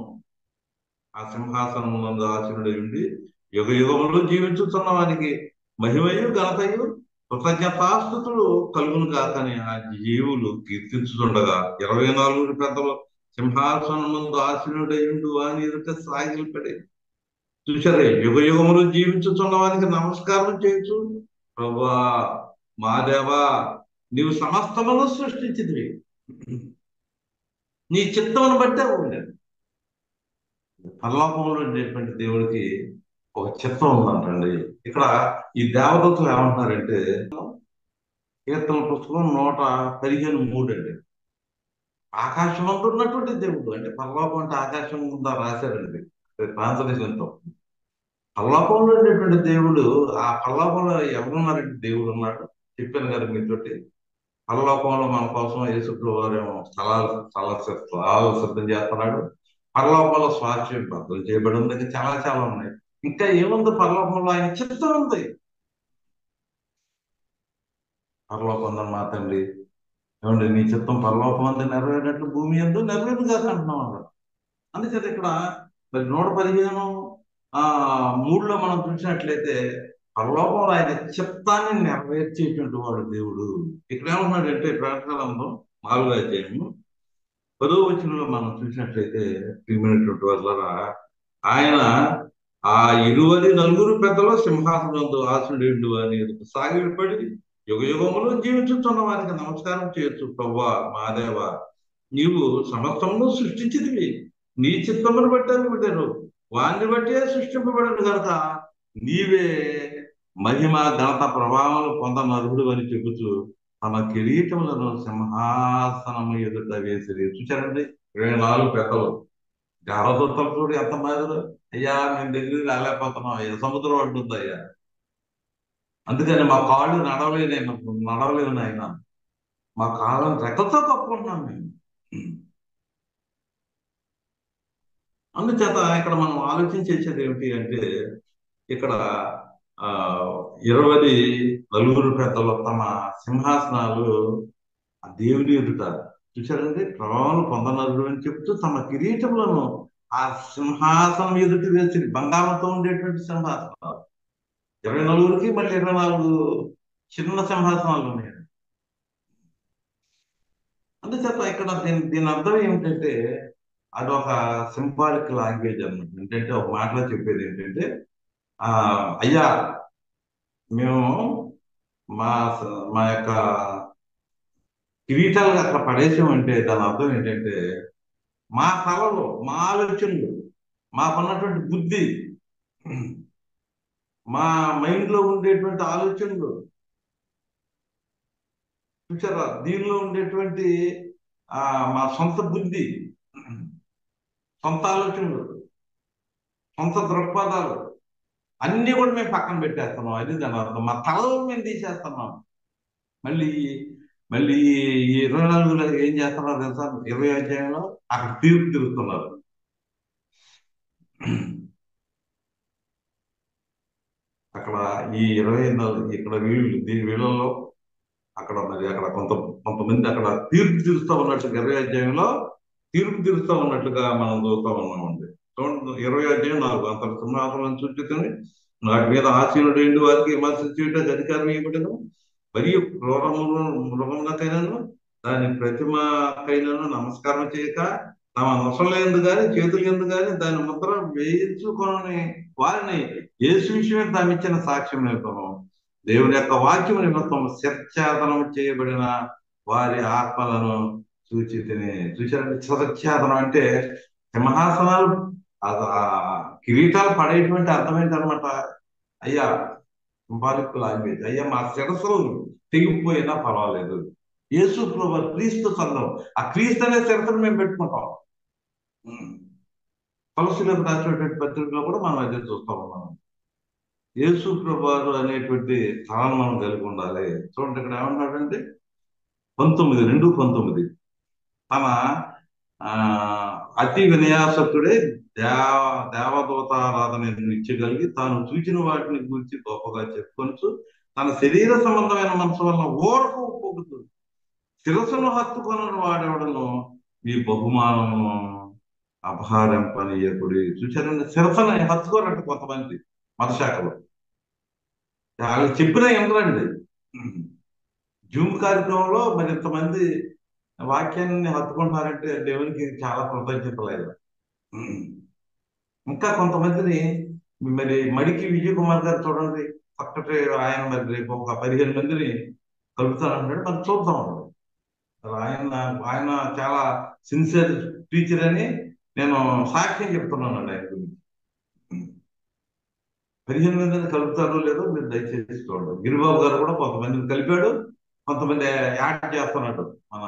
ఆ సింహాసనం నందు ఆసీనుడై ఉండి యుగ యుగములు జీవించుతున్న వారికి మహిమయు ఘనతయు కృతజ్ఞతాస్తుతులు కలుగును కాకని ఆ జీవులు కీర్తించుతుండగా 24 పెద్దలు సింహాసనం ముందు ఆసీనుడై ఉండు అని ఎదుట సాగిలపడి చూసారే, యుగ యుగములు జీవించుతున్న వారికి నమస్కారం చేయొచ్చు. ప్రభా, మా దేవా, నీవు సమస్తమును సృష్టించింది నీ చిత్తమును బట్టే ఉండేది. పరలోకంలో ఉండేటువంటి దేవుడికి ఒక చిత్తం ఉందంటండి. ఇక్కడ ఈ దేవదత్తులు ఏమంటున్నారంటే, కీర్తన పుస్తకం 115:3 అండి. ఆకాశం అంతా ఉన్నటువంటి దేవుడు, అంటే పరలోకం అంటే ఆకాశం ఉందా రాశారండి ట్రాన్స్లేషన్తో. పరలోకంలో ఉండేటువంటి దేవుడు, ఆ పరలోకంలో ఎవరున్నారంటే దేవుడు ఉన్నాడు. చెప్పాను కదా మీతోటి. పరలోకంలో మన కోసం యేసుప్రభు వారేమో స్థలాలు సిద్ధం చేస్తున్నాడు. పరలోకంలో స్వాస్థ్యం భద్రం చేయబడి ఉంది. ఇంకా చాలా చాలా ఉన్నాయి. ఇంకా ఏముంది పరలోకంలో? ఆయన చిత్తం ఉంది. పరలోకం ఉందని మా తండ్రి, ఏమండి, నీ చిత్తం పరలోకం అంతా నెరవేరినట్లు భూమి ఎందు నెరవేరు కాదు అంటున్నాం అన్నమాట. అందుచేత ఇక్కడ మరి 115 ఆ 3లో మనం చూసినట్లయితే పరలోకంలో ఆయన చిత్తాన్ని నెరవేర్చేటువంటి వాడు దేవుడు. ఇక్కడ ఏమంటున్నాడంటే ప్రకటన గ్రంథం 4వ అధ్యాయము 10వ వచనంలో మనం చూసినట్లయితే ప్రియమైనటువంటి వాళ్ళరా, ఆయన ఆ 24 పెద్దలు సింహాసనంతో ఆసనుడు అని సాగిలపడి యుగ యుగములో జీవించుతున్న వారికి నమస్కారం చేయొచ్చు. ప్రవ్వా మా దేవ, నీవు సమస్తమును సృష్టించితివి, నీ చిత్తమును బట్టి అని పెట్టారు, వారిని బట్టే సృష్టింపబడను కనుక నీవే మహిమ ఘనత ప్రభావం పొందనర్హుడు అని చెబుతూ తమ కిరీటములను సింహాసనము ఎదుట వేసిరి. చూచారండి 24 పెద్దలు దేవదూతలు చూడు ఎంత మాదిరి. అయ్యా మేము దగ్గరికి రాలేకపోతున్నాం అయ్యా, సముద్రం అంటుంది అయ్యా, అందుకని మా కాళ్ళు నడవలేవు నాయన, మా కాళ్ళని రెక్కతో కప్పుకుంటున్నాం మేము. అందుచేత ఇక్కడ మనం ఆలోచించేది ఏమిటి అంటే, ఇక్కడ ఆ 24 పెద్దలు తమ సింహాసనాలు ఆ దేవుని ఎదుట చూశారండి ప్రభావం పొందనరుడు అని చెప్తూ తమ కిరీటములను ఆ సింహాసనం ఎదుట వేసి, బంగారంతో ఉండేటువంటి సింహాసనాలు 24కి మళ్ళీ 24 చిన్న సింహాసనాలు ఉన్నాయి. అందుచేత ఇక్కడ దీని అర్థం ఏమిటంటే, అది ఒక సింబాలిక్ లాంగ్వేజ్ అన్నమాట. ఏంటంటే ఒక మాటలో చెప్పేది ఏంటంటే, ఆ అయ్యా మేము మా మా యొక్క కిరీటాలు అక్కడ పడేసామంటే దాని అర్థం ఏంటంటే, మా కళలు, మా ఆలోచనలు, మాకున్నటువంటి బుద్ధి, మా మైండ్ లో ఉండేటువంటి ఆలోచనలు చూసారా, దీనిలో ఉండేటువంటి మా సొంత బుద్ధి, సొంత ఆలోచనలు, సొంత దృక్పథాలు అన్ని కూడా మేము పక్కన పెట్టేస్తున్నాం. అది దాని అర్థం. మా తలలో మేము తీసేస్తున్నాం. మళ్ళీ మళ్ళీ ఈ 24లో ఏం చేస్తున్నారు తెలుసా, 20వ అధ్యాయంలో అక్కడ తీర్పు తిరుగుతున్నారు. అక్కడ ఈ 24 ఇక్కడ వీళ్ళలో అక్కడ మరి అక్కడ కొంతమంది అక్కడ తీర్పు తీరుస్తూ ఉన్నట్టుగా 20వ అధ్యాయంలో తీర్పు తీరుస్తూ ఉన్నట్టుగా మనం చూస్తూ ఉన్నామండి. చూడండి 20వ అధ్యాయం 4, అంత సింహాసనం సూచితని వాటి మీద ఆశీనుడైండు వారికి విమర్శ చేయడానికి అధికారం ఇవ్వబడను, మరియు మృగములకైనాను దాని ప్రతిమకైనాను నమస్కారం చేయక తమ నొసలు ఎందు గాని చేతులు ఎందు గాని దాని ముద్ర వేయించుకొని వారిని యేసు విషయమే తామిచ్చిన సాక్ష్యం నిమిత్తము దేవుని యొక్క వాక్యం నిమిత్తం శిరఛేదనం చేయబడిన వారి ఆత్మలను చూచారండి. శిరఛేదనం అంటే సింహాసనాలు కిరీటాలు పడేటువంటి అర్థం ఏంటనమాట. అయ్యా సింబాలిక్ లాంగ్వేజ్, అయ్యా మా శిరస్సులు తెగిపోయినా పర్వాలేదు, యేసు ప్రభు క్రీస్తు సంఘం, ఆ క్రీస్తు అనే శిరస్సును మేము పెట్టుకుంటాం. కొలస్సీలకు రాసినటువంటి పత్రికలో కూడా మనం అదే చూస్తా ఉన్నాం. యేసు ప్రభు అనేటువంటి స్థానం మనం కలిగి ఉండాలి. చూడండి ఇక్కడ ఏమంటాడంటే 19:19 తన అతి వినయాసక్తుడే దేవదూతారాధన ఇచ్చగలిగి తాను చూచిన వాటిని గురించి గొప్పగా చెప్పుకొనుచు తన శరీర సంబంధమైన మనసు వలన ఓరకు పొగుతుంది. శిరస్సును హత్తుకొన వాడేవాడను ఈ బహుమానమును అపహారింపనీయకుడి. చూసారండి, శిరస్సుని హత్తుకోరండి కొంతమంది మతశాఖలో, వాళ్ళకి చెప్పినా వినరండి. జూమ్ కార్యక్రమంలో మరి ఇంతమంది వాక్యాన్ని హత్తుకుంటారంటే దేవునికి చాలా కృతజ్ఞతలేదు. ఇంకా కొంతమందిని మరి మడికి విజయ్ కుమార్ గారు చూడండి, చక్కటి ఆయన మరి రేపు ఒక 15 మందిని కలుపుతానంటాడు, మరి చూద్దాం. ఆయన చాలా సిన్సియర్ టీచర్ అని నేను సాక్ష్యం చెప్తున్నానండి ఆయన గురించి. 15 మందిని కలుపుతారో లేదో మీరు దయచేసి చూడండి. గిరిబాబు గారు కూడా కొంతమందిని కలిపాడు, కొంతమంది యాడ్ చేస్తున్నాడు మన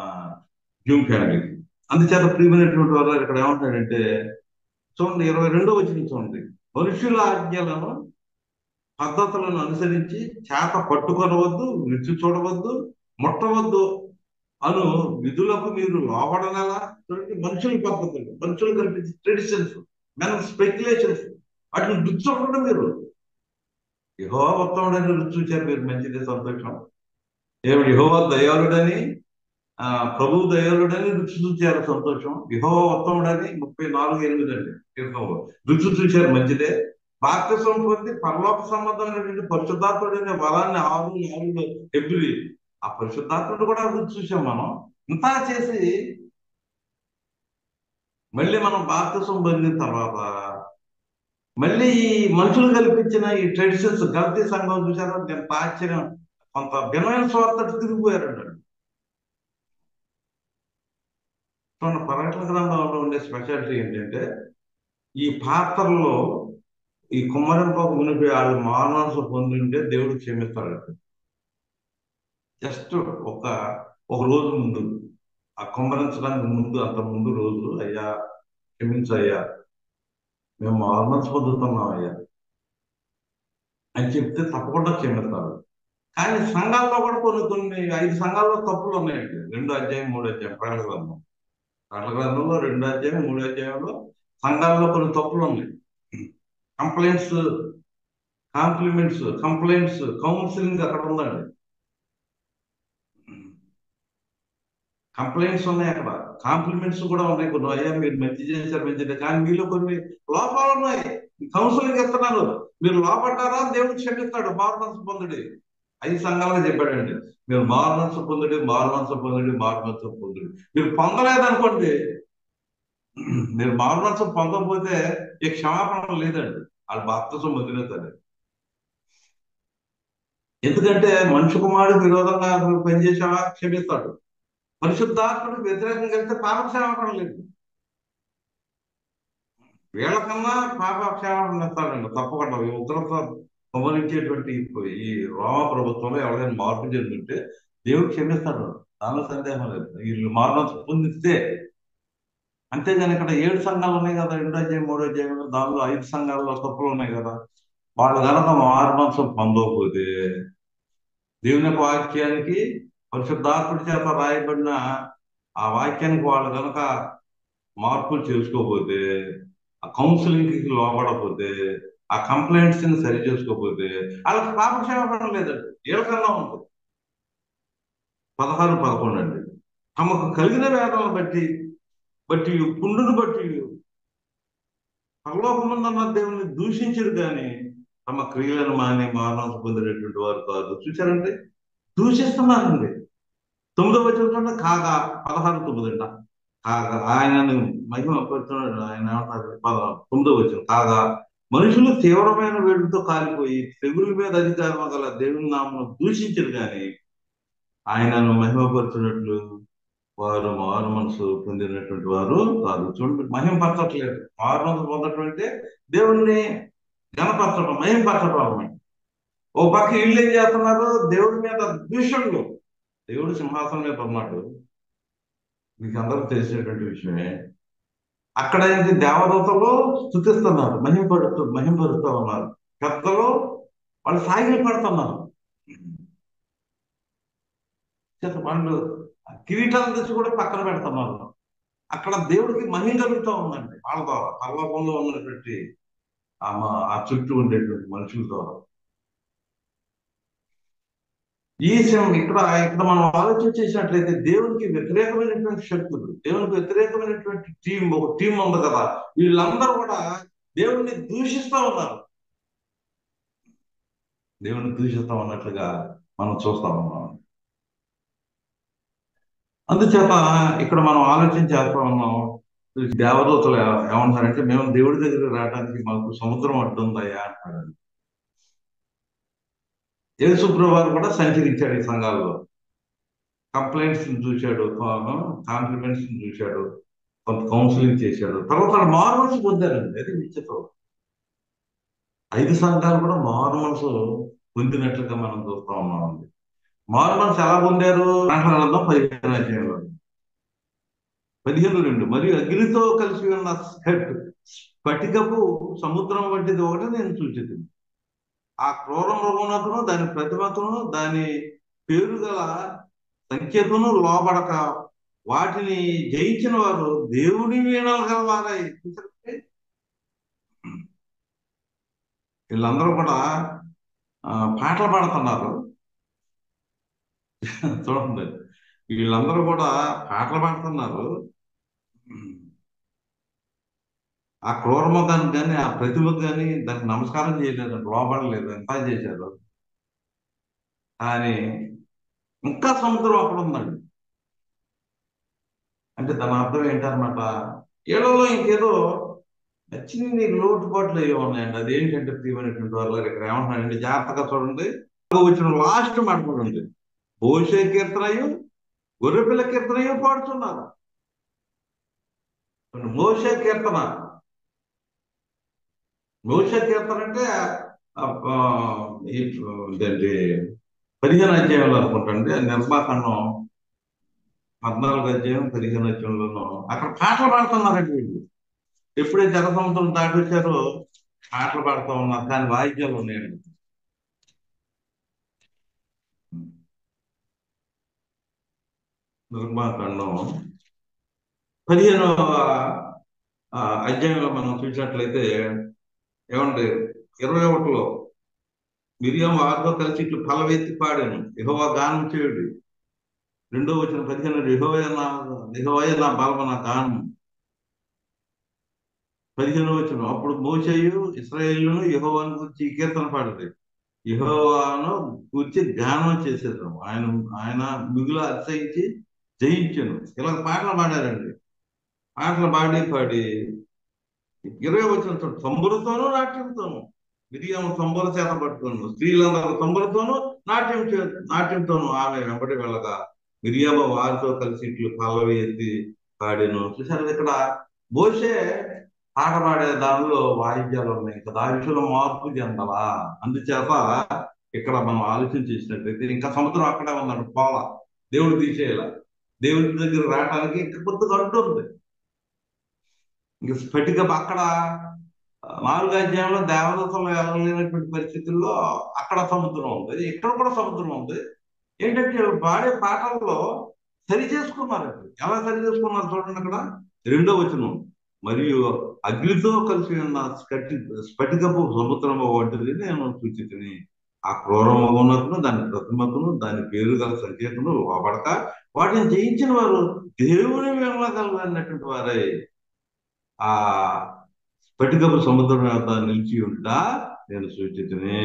జూమ్ ఫ్యామిలీకి. అందుచేత ప్రియమైనటువంటి వారు ఇక్కడ ఏమంటాడంటే చూడండి 22వ వచనం చూడండి, మనుషుల ఆజ్ఞలను పద్ధతులను అనుసరించి చేత పట్టుకొనవద్దు, రుచి చూడవద్దు, ముట్టవద్దు అను విధులకు మీరు లోబడనలా. చూడండి, మనుషుల పద్ధతులు, మనుషులు కల్పించే ట్రెడిషన్స్, మెన్ స్పెక్యులేషన్స్, వాటిని రుచి చూడకుండా మీరు యెహోవా ఉత్తముడని రుచి చూచారు మీరు, మంచిది, సంతోషం. ఏమిటి యెహోవా దయాళుడని ప్రభువు దయాళుడని రుచి చూచారు, సంతోషం. యెహోవా ఉత్తముడని 34:8 అండి కీర్తనలో రుచి చూచారు, మంచిదే. బాప్తిసం పొంది పరలోక సంబంధమైనటువంటి పరిశుద్ధాత్ముడైన వరాన్ని 6:4 ఎబ్రి ఆ పరిశుద్ధాత్ముడు కూడా రుచి చూసాం మనం. ఇంత చేసి మళ్ళీ మనం బాప్తిసం పొందిన తర్వాత మళ్ళీ ఈ మనుషులు కల్పించిన ఈ ట్రెడిషన్స్ గల్తీ సంఘం చూసారా, ఎంత ఆశ్చర్యం, కొంత భిన్నమైన స్వార్థ తిరిగిపోయారండి. మన పర్యటన గ్రంథంలో ఉండే స్పెషాలిటీ ఏంటంటే ఈ పాత్రలో ఈ కుమ్మరింపకు మునిపి వాళ్ళు మానసు పొంది ఉంటే దేవుడు క్షమిస్తాడు. జస్ట్ ఒక ఒక రోజు ముందు, ఆ కుమ్మరించడానికి ముందు, అంత ముందు రోజు, అయ్యా క్షమించయ్యా, మేము మానసు పొందుతున్నాం అయ్యా అని చెప్తే తప్పకుండా క్షమిస్తారు. కానీ సంఘాల్లో కూడా కొన్ని 5 సంఘాల్లో తప్పులు ఉన్నాయండి. 2 అధ్యాయం 3 అధ్యాయం ప్రకటన గ్రంథం. ప్రకటన గ్రంథంలో 2 అధ్యాయం 3 అధ్యాయంలో సంఘాల్లో కొన్ని తప్పులు ఉన్నాయి. కంప్లైంట్స్, కంప్లైంట్స్ కౌన్సిలింగ్ అక్కడ ఉందండి. కంప్లైంట్స్ ఉన్నాయి అక్కడ, కాంప్లిమెంట్స్ కూడా ఉన్నాయి. కొన్ని అయ్యా మీరు మంచి చేశారు, మంచిది, కానీ మీలో కొన్ని లోపాలు ఉన్నాయి. కౌన్సిలింగ్ ఇస్తున్నారు, మీరు లోపడ్డారా దేవుడు క్షమిస్తాడు, మారుమనసు పొందుడి. 5 సంఘాలుగా చెప్పాడండి, మీరు మారుమనసు పొందుడి, మారుమనసు పొందుడి, మారుమనసు పొందుడి. మీరు పొందలేదనుకోండి, మీరు మారుమనసు పొందకపోతే ఈ క్షమాపణ లేదండి, వాళ్ళు బాప్తిసం పొందినది. ఎందుకంటే మనిషి కుమారుడికి విరోధంగా పనిచేసావా క్షమిస్తాడు, పరిశుద్ధాత్ముడికి వ్యతిరేకంగా వెళ్తే పాపక్షమాపణ లేదు. వీళ్ళకన్నా పాపక్షమాపణ ఇస్తాడండి తప్పకుండా. ఈ ఉగ్రత గమనించేటువంటి ఈ రోమ ప్రభుత్వంలో ఎవరైనా మార్పు చెందుంటే దేవుడు క్షమిస్తాడు, దానిలో సందేహం లేదు, వీళ్ళు మారుమనసు పొందిస్తే. అంతేగాని ఇక్కడ 7 సంఘాలు ఉన్నాయి కదా, 2 అధ్యాయం 3 అధ్యాయం, దానిలో 5 సంఘాల్లో తప్పులు ఉన్నాయి కదా. వాళ్ళు కనుక మారుమనసు పొందకపోతే దేవుని యొక్క వాక్యానికి, పరిశుద్ధాత్ముడి చేత రాయబడిన ఆ వాక్యానికి వాళ్ళు కనుక మార్పులు చేసుకోకపోతే, ఆ కౌన్సిలింగ్ కి లోపడకపోతే, ఆ కంప్లైంట్స్ ని సరి చేసుకోకపోతే వాళ్ళకి పాపక్షమాపణ లేదండి. వీళ్ళకన్నా ఉంటుంది. 16-11 అండి. తమకు కలిగిన వేదనను బట్టి పుండును బట్టి పరలోకముందున్న దేవుని దూషించరు కానీ తమ క్రియలను మాని మానసు పొందినటువంటి వారు కాదు. చూసారండి, దూషిస్తున్నారండి. 9వ వచనంలో కాగా 16:9 అంట. కాగా ఆయనను మహిమపరుచున్నాడు. ఆయన ఏమంటారు 9వ వచనం, కాగా మనుషులు తీవ్రమైన వేడితో కాలిపోయి తెగుల మీద అధికారం గల దేవుని నామను దూషించరు కానీ ఆయనను మహిమపరచున్నట్లు వారు మారు మనసు పొందినటువంటి వారు కాదు. చూడండి, మహిమపరచట్లేదు. మారు మనసు పొందటువంటి దేవుణ్ణి గణపరచడం, మహిమపరచడం. ఓ పక్క వీళ్ళు ఏం చేస్తున్నారు, దేవుడి మీద దూషణలు. దేవుడు సింహాసనం మీద ఉన్నాడు, మీకు అందరూ తెలిసినటువంటి విషయమే. అక్కడ ఏంటి, దేవదూతలు స్తుతిస్తున్నారు, మహింపరుస్తూ ఉన్నారు. పెద్దలు వాళ్ళు సాగిలు పడుతున్నారు. వాళ్ళు కిరీటాలు తెచ్చి కూడా పక్కన పెడుతున్నారు. అక్కడ దేవుడికి మహిమ కలుగుతూ ఉందండి వాళ్ళ ద్వారా, పరలోకంలో ఉన్నటువంటి ఆ చుట్టూ ఉండేటువంటి మనుషుల ద్వారా. ఇక్కడ మనం ఆలోచన చేసినట్లయితే దేవునికి వ్యతిరేకమైనటువంటి శక్తులు, దేవునికి వ్యతిరేకమైనటువంటి ఒక టీం ఉంది కదా, వీళ్ళందరూ కూడా దేవుణ్ణి దూషిస్తూ ఉన్నారు. దేవుణ్ణి దూషిస్తూ ఉన్నట్లుగా మనం చూస్తా ఉన్నాం. అందుచేత ఇక్కడ మనం ఆలోచన చేస్తా ఉన్నాం, దేవదూతలు ఏమంటారంటే, మేము దేవుడి దగ్గరికి రావడానికి మాకు సముద్రం అడ్డుందయ్యా అంటాడు. యేసుప్రభువు కూడా సంచరించాడు ఈ సంఘాల్లో, కంప్లైంట్స్ చూశాడు, కాంప్లిమెంట్స్ చూశాడు, కొంత కౌన్సిలింగ్ చేశాడు. తర్వాత మారు మనసు పొందారండి. అది విచిత్రం. 5 సంఘాలు కూడా మారు మనసు పొందినట్లుగా మనం చూస్తా ఉన్నామండి. మారు మనసు ఎలా పొందారు? 15 అధ్యాయంలో 15:2, మరియు అగ్నితో కలిసి ఉన్న స్ఫటికపు సముద్రం వంటిది ఒకటి నేను చూచింది. ఆ క్రూర మృగమునకును దాని ప్రతిమకును దాని పేరు గల సంఖ్యకును లోబడక వాటిని జయించిన వారు దేవుని వీణలు గలవారై. వీళ్ళందరూ కూడా పాటలు పాడుతున్నారు. చూడండి, వీళ్ళందరూ కూడా పాటలు పాడుతున్నారు. ఆ క్రూరముఖానికి కానీ ఆ ప్రతిమకు కానీ దానికి నమస్కారం చేయలేదు, లోపడలేదు, ఎంత చేశారు. కానీ ఇంకా సముద్రం అక్కడ ఉందండి. అంటే దాని అర్థం ఏంటన్నమాట, ఏళ్ళలో ఇంకేదో చిన్ని లోటుపాట్లు అయ్యి ఉన్నాయండి. అదేంటంటే ప్రియమైనటువంటి వాళ్ళు ఇక్కడ ఏమంటున్నారంటే జాగ్రత్తగా చూడండి, వచ్చిన లాస్ట్ మాట చూడండి. మోషే కీర్తనయు గొర్రెపిల్ల కీర్తనయు పాడుతున్నారు. మోషే కీర్తన, మోషే కీర్తన అంటే ఆ, ఆ, ఇదేంటి 15 అధ్యాయంలో అనుకుంటండి, నిర్మాకాండం 14 అధ్యాయం 15 అధ్యాయంలోనూ అక్కడ పాటలు పాడుతున్నారండి వీళ్ళు. ఎప్పుడైతే జల సముద్రం దాటి వచ్చారో పాటలు పాడుతూ ఉన్నారు, కానీ వాయిద్యాలు ఉన్నాయండి. నిర్మాకాండం 15వ అధ్యాయంలో మనం చూసినట్లయితే ఏమంటే 21లో మిరియం వారితో కలిసి ఇట్లు పలవెత్తి పాడాను, యెహోవా గానం చేయుడి. రెండో వచ్చిన 15 యెహోవాయే నా బలము నా గానం. 15 వచ్చిన అప్పుడు మోషేయు ఇశ్రాయేలును యెహోవాను గురించి ఈ కీర్తన పాడరు, యెహోవాను గురించి గానం చేసేద్దాం, ఆయన ఆయన మిగులు అతిశయించి జయించను. ఇలా పాటలు పాడారండి. పాటలు పాడి 20 వచ్చిన తంబురతోనూ నాట్యంతోను, మిరియాము తంబుర చేత పట్టుకోను, స్త్రీలందరూ తంబురతోనూ నాట్యంతోనూ ఆమె వెంబడి వెళ్ళగా మిరియాము వారితో కలిసి ఇట్లు పల్లవి ఎత్తి పాడెను. చూసారు ఇక్కడ మోషే పాట పాడే దానిలో వాయిద్యాలు ఉన్నాయి కదా, ఆ విషయంలో మార్పు చెందలా. అందుచేత ఇక్కడ మనం ఆలోచన చేసినట్లయితే ఇంకా సముద్రం అక్కడే ఉన్నాడు, పోలా, దేవుడు తీసేయాల, దేవుడి దగ్గర రావడానికి ఇంకా కొద్దిగా అడ్డు ఉంది. ఇంక స్ఫటిక అక్కడ 4 అధ్యాయంలో దేవదూతలు వెళ్ళలేనటువంటి పరిస్థితుల్లో అక్కడ సముద్రం ఉంది, ఇక్కడ కూడా సముద్రం ఉంది. ఏంటంటే వీళ్ళు పాడే పాటల్లో సరి చేసుకున్నారండి. ఎలా సరి చేసుకున్నారు చూడండి అక్కడ. రెండో వచనం, మరియు అగ్నితో కలిసి ఉన్న స్ఫటికపు సముద్రము వంటిది నేను సూచితిని, ఆ క్రూరమునకును దాని ప్రతిమకును దాని పేరు గల సంకేతమును లోబడక వాటిని జయించిన వారు దేవుని వెళ్ళగలరన్నటువంటి వారే ఆ స్ఫటికపు సముద్రం యొక్క నిలిచి ఉంట నేను సూచితిని.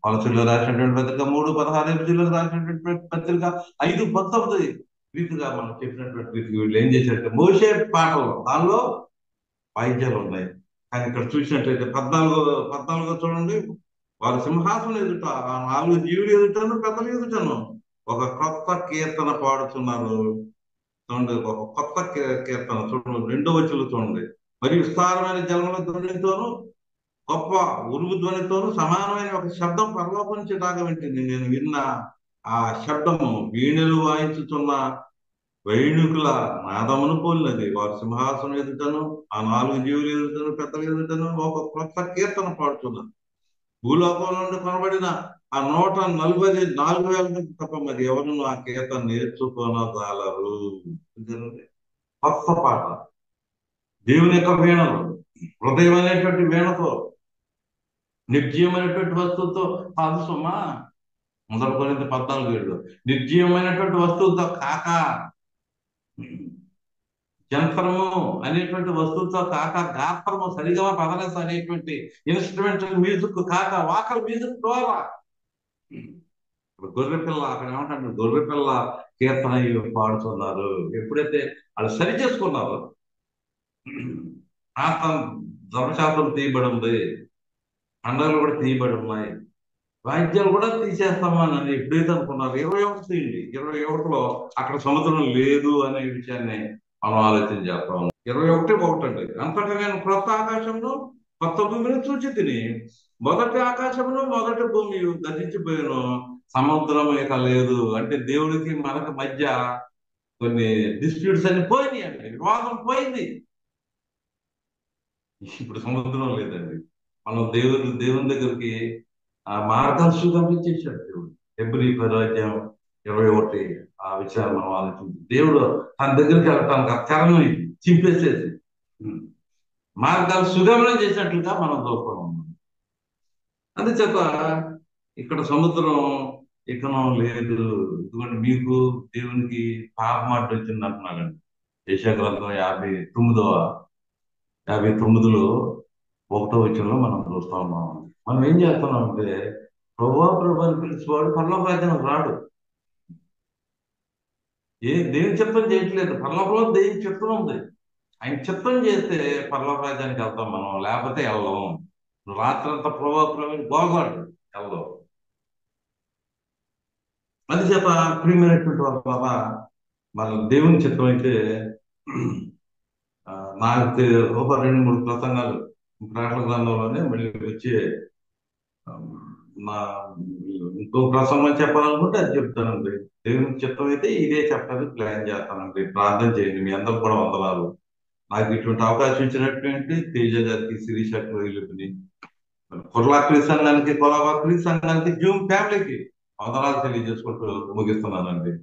పలసుల్లో రాసినటువంటి పత్రిక 3:16, ఎఫెసీయులకు రాసినటువంటి పత్రిక 5:19 రీతిగా మనం చెప్పినటువంటి రీతికి వీళ్ళు ఏం చేశారంటే మోషే పాటలు దానిలో వాయిద్యాలు ఉన్నాయి. కానీ ఇక్కడ చూసినట్లయితే 14 చూడండి, వారు సింహాసనం ఎదుట ఆ 4 జీవులు ఎదుటను పెద్దలు ఎదుటను ఒక కొత్త కీర్తన పాడుతున్నారు. చూడండి, ఒక కొత్త కీర్తన చూడండి, రెండో వచనంలో చూడండి, మరి విస్తారమైన జలముల ధ్వనితోను గొప్ప ఉరుము ధ్వనితోను సమానమైన ఒక శబ్దం పరలోకం నుంచి దాకా వింటుంది. నేను విన్న ఆ శబ్దము వీణులు వాయించుతున్న వైణుకుల నాదమును పోలినది. వారు సింహాసనం ఎదుటను ఆ 4 జీవులు ఎదుటను పెద్దలు ఎదుటను ఒక కొత్త కీర్తన పాడుతున్నారు. భూలోకంలో నుండి కొనబడిన ఆ 144,000 మంది తప్ప మరి ఎవరు ఆ కీర్తన నేర్చుకోనగలరు. కొత్త పాట, దేవుని యొక్క వీణలు, హృదయం అనేటువంటి వీణతో, నిర్జీవమైనటువంటి వస్తువుతో కాదు సుమా. 1 కొరింథీ 14:7 నిర్జీవమైనటువంటి వస్తువుతో కాక, జంత్రము అనేటువంటి వస్తువుతో కాక, గాత్రము సరిగమ పదరస అనేటువంటి ఇన్స్ట్రుమెంటల్ మ్యూజిక్ కాక, వాకల్ మ్యూజిక్ ద్వారా గొర్రెపిల్ల అక్కడ ఏమంటారు, గొర్రెపిల్ల కీర్తన పాడుతున్నారు. ఎప్పుడైతే వాళ్ళు సరి చేసుకున్నారు, శాతం ధర్మశాస్త్రం తీయబడి ఉంది, పండుగలు కూడా తీయబడి ఉన్నాయి, వాయిద్యాలు కూడా తీసేస్తామని ఎప్పుడైతే అనుకున్నారు 21 తీయండి, 21లో అక్కడ సముద్రం లేదు అనే విషయాన్ని మనం ఆలోచన చేస్తా ఉన్నాం. 21:1 అండి, అంతటా నేను క్రొత్త ఆకాశంలో కొత్త భూమిని చూచితిని, మొదటి ఆకాశంలో మొదటి భూమి గతించిపోయాను, సముద్రం ఇక లేదు. అంటే దేవుడికి మనకు మధ్య కొన్ని డిస్ప్యూట్స్ అన్ని పోయినాయి అండి, వివాదం పోయింది. ఇప్పుడు సముద్రం లేదండి. మనం దేవుని దగ్గరికి ఆ మార్గం చూపించేశాడు దేవుడు. ఫిబ్రవరి 10:21 ఆ విషయాలు మనం ఆలోచించి దేవుడు తన దగ్గరికి వెళ్ళటానికి ఆ తెరను చింపేసేసి మార్గాలు సుగమనం చేసినట్లుగా మనం చూస్తున్నాం. అందుచేత ఇక్కడ సముద్రం ఇకనం లేదు. ఎందుకంటే మీకు దేవునికి పాపం అడ్డు వచ్చింది అంటున్నాడండి. యెషయా గ్రంథం 59 59లో 1వ వచనంలో మనం చూస్తా ఉన్నాం. మనం ఏం చేస్తున్నామంటే ప్రభువా ప్రభు అని పిలిచేవాడు పరలోక రాజ్యానికి రాడు. దేవుని చిత్తం చేయట్లేదు. పరలోకంలో దేవుని చిత్తం ఉంది. ఆయన చిత్తం చేస్తే పరలోక రాజ్యానికి వెళ్తాం మనం, లేకపోతే వెళ్ళం. రాత్రంతా ప్రభు ప్రభు అని గోగాడు వెళ్ళం. అది చేత ప్రియమైనటువంటి వాళ్ళ ద్వారా మన దేవుని చిత్తం అయితే ఆ, నాకు ఒక 2-3 ప్రసంగాలు ప్రకటన గ్రంథంలోనే మళ్ళీ వచ్చే ఆ, నా ఇంకో ప్రసంగం చెప్పాలనుకుంటే అది చెప్తానండి. దేవుని చిత్తం అయితే ఇదే చెప్పడానికి ప్లాన్ చేస్తానండి. ప్రార్థన చేయండి. మీ అందరూ కూడా వందనాలు. నాకు ఇటువంటి అవకాశం ఇచ్చినటువంటి తేజ గారికి, శిరీష కోయిలకి, కుర్లా క్రీస్తు సంఘానికి, కొలవా క్రీస్తు సంఘానికి, జూమ్ ఫ్యామిలీకి వందనాలు తెలియజేసుకుంటూ ముగిస్తున్నానండి.